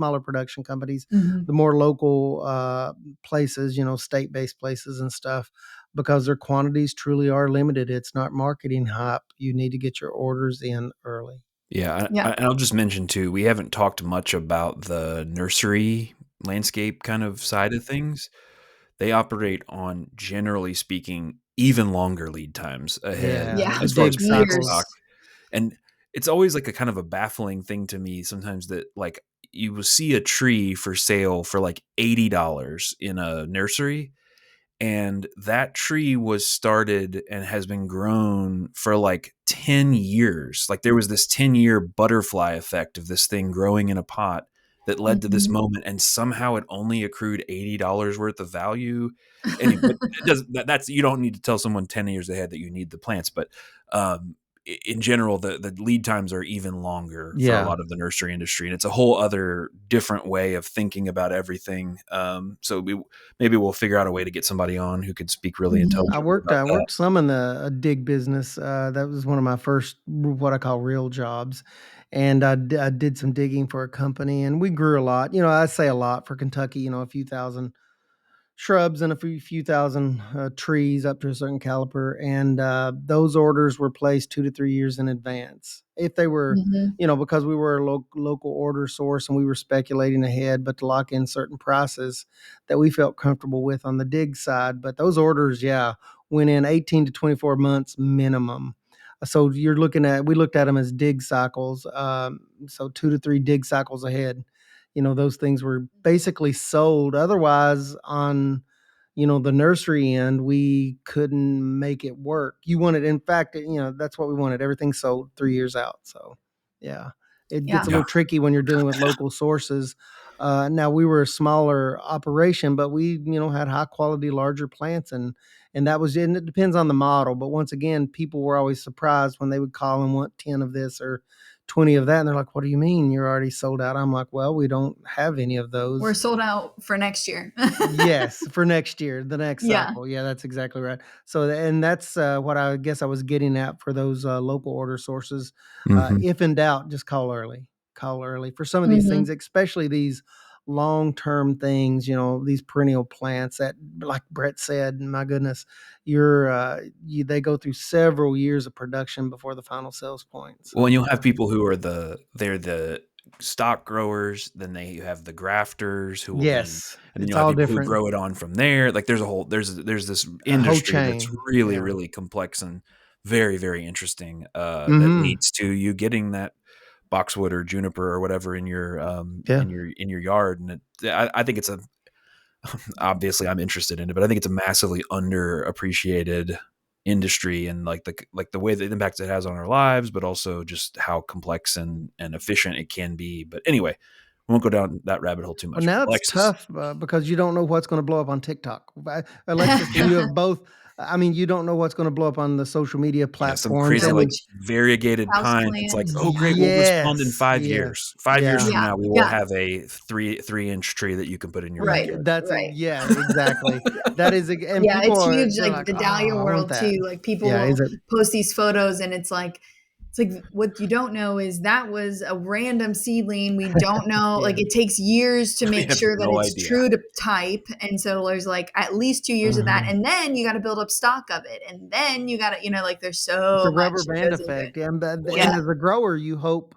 Mhm. the more local places, state-based places and stuff, because their quantities truly are limited. It's not marketing hype. You need to get your orders in early. Yeah, Yeah. and I'll just mention too, we haven't talked much about the nursery landscape kind of side of things. They operate on, generally speaking, even longer lead times ahead Yeah, Yeah. the as far as dig plant cycles. stock. Years. And it's always like a kind of a baffling thing to me sometimes that like you will see a tree for sale for like $80 in a nursery, and that tree was started and has been grown for like 10 years. Like there was this 10-year butterfly effect of this thing growing in a pot that led to this Mhm. moment, and somehow it only accrued $80 worth of value. Anyway, but it does that's you don't need to tell someone 10 years ahead that you need the plants, but in general, the lead times are even longer for a Yeah. lot of the nursery industry, and it's a whole other different way of thinking about everything. So maybe we'll figure out a way to get somebody on who could speak really Mhm. I intelligently worked about I that. worked some in the a dig business. That was one of my first what I call real jobs, and I did some digging for a company, and we grew a lot. I say a lot for Kentucky. A few thousand shrubs and a few thousand trees up to a certain caliper, and those orders were placed 2 to 3 years in advance. If they were, Mhm. because we were a local order source and we were speculating ahead, but to lock in certain prices that we felt comfortable with on the dig side. But those orders, yeah, went in 18 to 24 months minimum. So we looked at them as dig cycles. So 2 to 3 dig cycles ahead. Those things were basically sold. Otherwise, on the nursery end, we couldn't make it work. You wanted, in fact, that's what we wanted. Everything sold 3 years out. So, yeah, it gets Yeah. a Yeah. little tricky when you're dealing with local sources. Now we were a smaller operation, but we, had high quality, larger plants, and that was, and it depends on the model. But once again, people were always surprised when they would call and want 10 of this or 20 of that. And they're like, what do you mean you're already sold out? I'm like, well, we don't have any of We're those. sold out for next year. Yes, for next year, the next Yeah. cycle. Yeah, that's exactly right. So, and that's what I guess I was getting at for those local order sources. Mhm. If in doubt, just call early. Call early for some of these things, Mhm. especially these long-term things. These perennial plants that, like Brett said, my goodness, they go through several years of production before the final sales point. Well, So, and you'll have yeah. people who are they're the stock growers, then they have the grafters who will then, Yes, and then it's you'll have all people who different. grow it on from there. Like there's this A whole industry that's chain. really, Yeah. really complex and very, very interesting, that Mhm. leads to you getting that boxwood or juniper or whatever Yeah. in your yard. And I think it's a obviously I'm interested in it, but I think it's a massively underappreciated industry, and like the way that impact it has on our lives, but also just how complex and efficient it can be. But anyway, we won't go down that rabbit hole too Well, much. now it's Alexis, tough, because you don't know what's gonna blow up on TikTok. Alexis and you have both. I mean, you don't know what's gonna blow up on the social media yeah, some platforms, crazy Yeah, and like which variegated house pine. It's like, plants. oh great, we'll respond in yes, 5 years. yes, 5 years yeah. from Yeah. now, we will Yeah. have a three-inch tree that you can put in your Right. backyard. That's Right. yeah, exactly. That is, and Yeah, people it's are huge, they're like like, the oh, dahlia I want world that. too. Like people Yeah, is will it? post these photos and it's like what you don't know is that was a random seedling. We don't know, like Yeah. it takes years to We make have sure that no it's idea. true to type. And so there's like at least 2 years of that. Mhm. And then you got to build up stock of it. And then you got to, like there's It's a so rubber much that band goes into effect, it. and Yeah. as a grower, you hope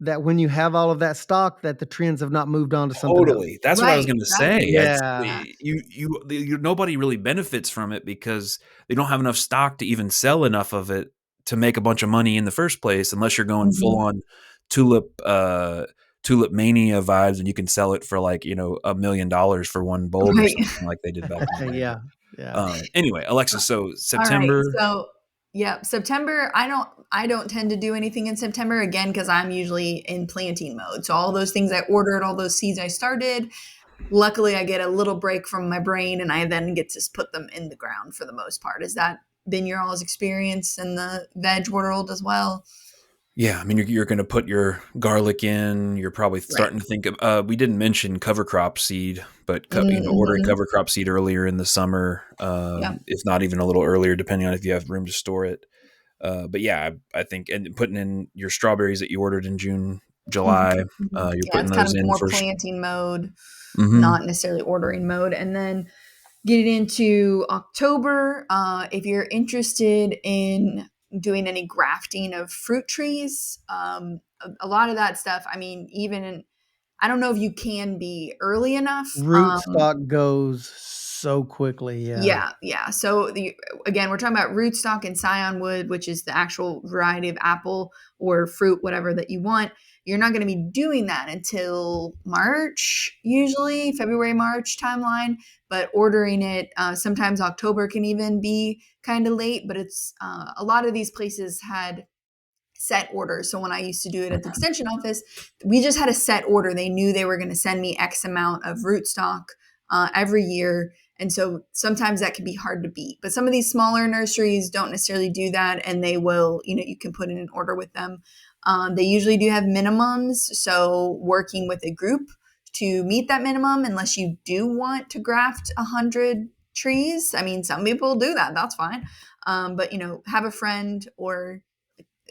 that when you have all of that stock, that the trends have not moved on to something else. Totally. That's what I was Right. gonna Right. say. It's Yeah. nobody really benefits from it because they don't have enough stock to even sell enough of it to make a bunch of money in the first place, unless you're going full Mhm. on tulip tulip mania vibes and you can sell it for like, $1 million for one bulb or Right. something like they did back in the day. Yeah, But yeah. anyway, Alexa, so All right. September. So, yeah, September, I don't tend to do anything in September again because I'm usually in planting mode. So all those things I ordered, all those seeds I started, luckily I get a little break from my brain and I then get to put them in the ground for the most part. Has that been your all's experience in the veg world as well? Yeah, I mean, you're going to put your garlic in. You're probably Right. starting to think of. We didn't mention cover crop seed, but ordering Mm-hmm. cover crop seed earlier in the summer, Yeah. if not even a little earlier, depending on if you have room to store it. But yeah, I think, and putting in your strawberries that you ordered in June July. Mhm, mhm. You're Yeah, putting it's kind those of in more for. planting mode, Mm-hmm. not necessarily ordering mode. And then getting into October, if you're interested in doing any grafting of fruit trees, a lot of that stuff, I mean, I don't know if you can be early enough. Rootstock goes so quickly. Yeah. Yeah, yeah. So again, we're talking about rootstock and scion wood, which is the actual variety of apple or fruit, whatever that you want. You're not going to be doing that until March, usually February, March timeline. But ordering it, sometimes October can even be kind of late. But it's a lot of these places had set orders. So when I used to do it at the extension office, we just had a set order. They knew they were going to send me X amount of rootstock every year. And so sometimes that can be hard to beat. But some of these smaller nurseries don't necessarily do that. And they will, you can put in an order with them. They usually do have minimums. So working with a group to meet that minimum, unless you do want to graft 100 trees. I mean, some people do that. That's fine. But, have a friend or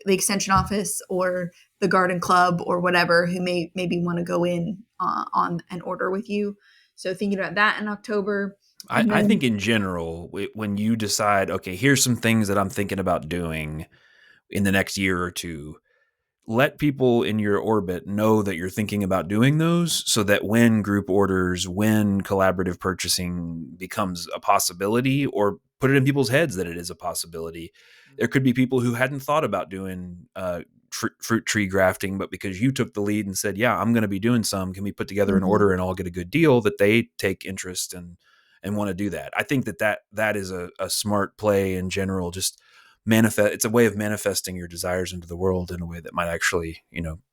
the extension office or the garden club or whatever who may maybe want to go in on an order with you. So thinking about that in October. And I then think in general, when you decide, okay, here's some things that I'm thinking about doing in the next year or two, let people in your orbit know that you're thinking about doing those, so that when group orders, when collaborative purchasing becomes a possibility, or put it in people's heads that it is a possibility. There could be people who hadn't thought about doing fruit tree grafting, but because you took the lead and said, yeah, I'm going to be doing some, can we put together an mhm. order and all get a good deal, that they take interest and want to do that. I think that is a smart play in general. Just manifest. It's a way of manifesting your desires into the world in a way that might actually,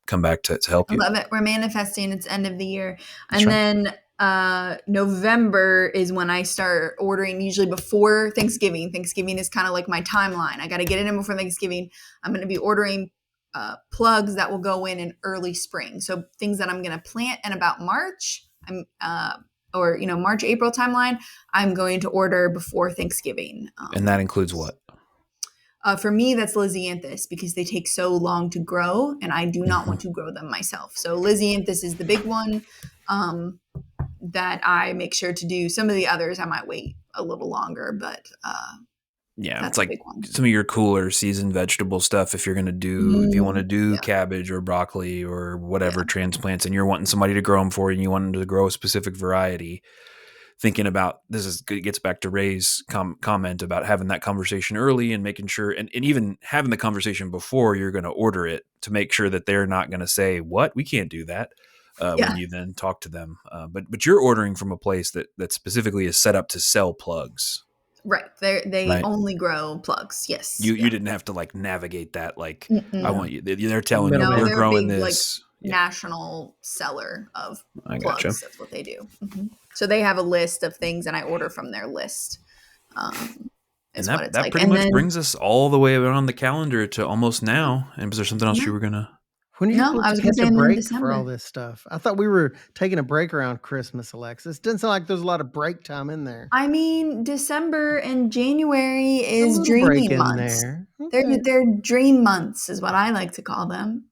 come back to help I you. love it. We're manifesting. It's end of the year. That's And right. then November is when I start ordering, usually before Thanksgiving. Thanksgiving is kind of like my timeline. I got to get it in before Thanksgiving. I'm going to be ordering plugs that will go in early spring. So things that I'm going to plant in about March. Or March April timeline. I'm going to order before Thanksgiving. And that includes what? For me, that's Lysianthus because they take so long to grow, and I do not Mhm. want to grow them myself. So Lysianthus is the big one um, that I make sure to do. Some of the others I might wait a little longer, but Yeah, it's that's a like big one. some of your cooler seasoned vegetable stuff. If you want to do Yeah, cabbage or broccoli or whatever yeah, transplants, and you're wanting somebody to grow them for you, and you want them to grow a specific variety, thinking about this is it gets back to Ray's comment about having that conversation early and making sure, and even having the conversation before you're going to order it, to make sure that they're not going to say, what, we can't do that, when yeah. you then talk to them. But you're ordering from a place that specifically is set up to sell plugs, Right. They right? only grow plugs. Yes. You Yeah. didn't have to like navigate that, like, I Yeah. Mm-mm. want you, they're telling you No, Middleman. we're they're a growing big like this. Yeah, national seller of I gotcha. plugs. That's what they do. So they have a list of things, and I order from their list. Um, And is what it's that like. pretty And much then brings us all the way around the calendar to almost now. And was there something else you no, were gonna? When are you no, supposed I to was going to catch say a and then break for all December. this stuff? I thought we were taking a break around Christmas, Alexis. Doesn't sound like there's a lot of break time in there. I mean, December and January A is little break dreaming in months. there. They're Okay. they're dream months is what I like to call them.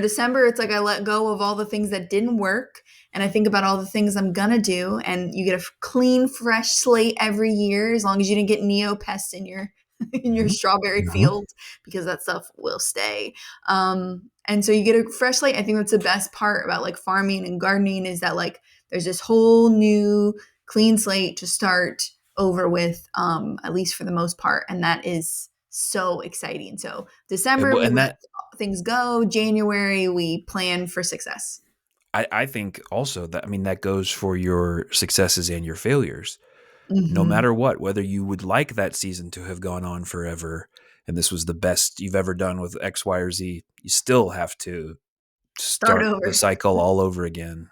December it's like I let go of all the things that didn't work and I think about all the things I'm gonna do and you get a clean, fresh slate every year as long as you didn't get neopest in your in your strawberry Mm-hmm. field because that stuff will stay. And so you get a fresh slate. I think that's the best part about like farming and gardening is that like there's this whole new clean slate to start over with, at least for the most part. And that is so exciting. So And, December, well, we and let that things go. January, we plan for success. I think also that, I mean, that goes for your successes and your failures. No Mm-hmm. matter what, whether you would like that season to have gone on forever, and this was the best you've ever done with X, Y, or Z, you still have to Start start the over. cycle all over again.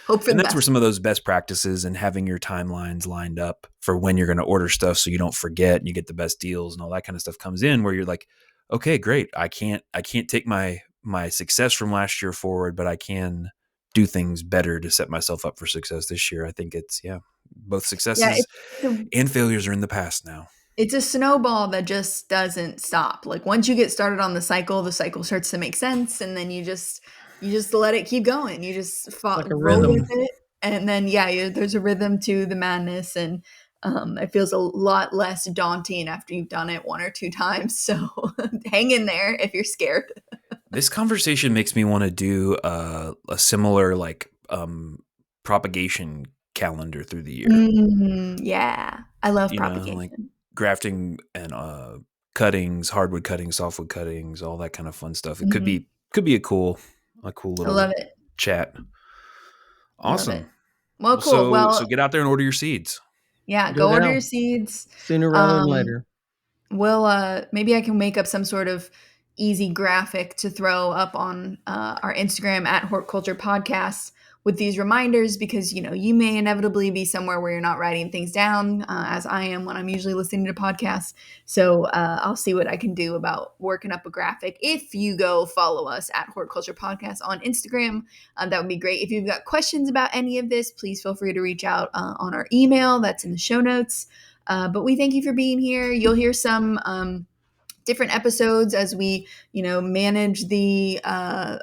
Hope for And the that's where best. some of those best practices and having your timelines lined up for when you're going to order stuff so you don't forget and you get the best deals and all that kind of stuff comes in, where you're like, okay, great. I can't take my success from last year forward, but I can do things better to set myself up for success this year. I think it's, yeah, both Yeah, successes it's a and failures are in the past now. It's a snowball that just doesn't stop. Like once you get started on the cycle starts to make sense, and then you just let it keep going. You just It's like a roll with rhythm. it, and then there's a rhythm to the madness, and it feels a lot less daunting after you've done it one or two times. So hang in there if you're scared. This conversation makes me want to do a similar like propagation calendar through the year. Yeah, I love You know, like propagation. grafting and cuttings, hardwood cuttings, softwood cuttings, all that kind of fun stuff. It Mhm. could be a cool I little love it. chat. I love Awesome. it. Well, Well, cool. so Well, get out there and order your seeds. yeah, Do it go order now, your seeds. sooner rather than Um, later. we'll maybe I can make up some sort of easy graphic to throw up on our Instagram at Hort Culture Podcast with these reminders, because you may inevitably be somewhere where you're not writing things down, as I am when I'm usually listening to podcasts. So I'll see what I can do about working up a graphic. If you go follow us at Hort Culture Podcast on Instagram, that would be great. If you've got questions about any of this, please feel free to reach out on our email that's in the show notes. But we thank you for being here. You'll hear some different episodes as we, manage the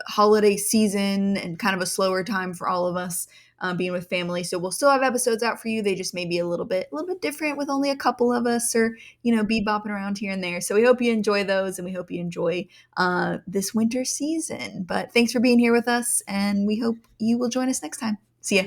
holiday season and kind of a slower time for all of us, being with family. So we'll still have episodes out for you. They just may be a little bit different with only a couple of us, or be bopping around here and there. So we hope you enjoy those, and we hope you enjoy this winter season. But thanks for being here with us, and we hope you will join us next time. See ya.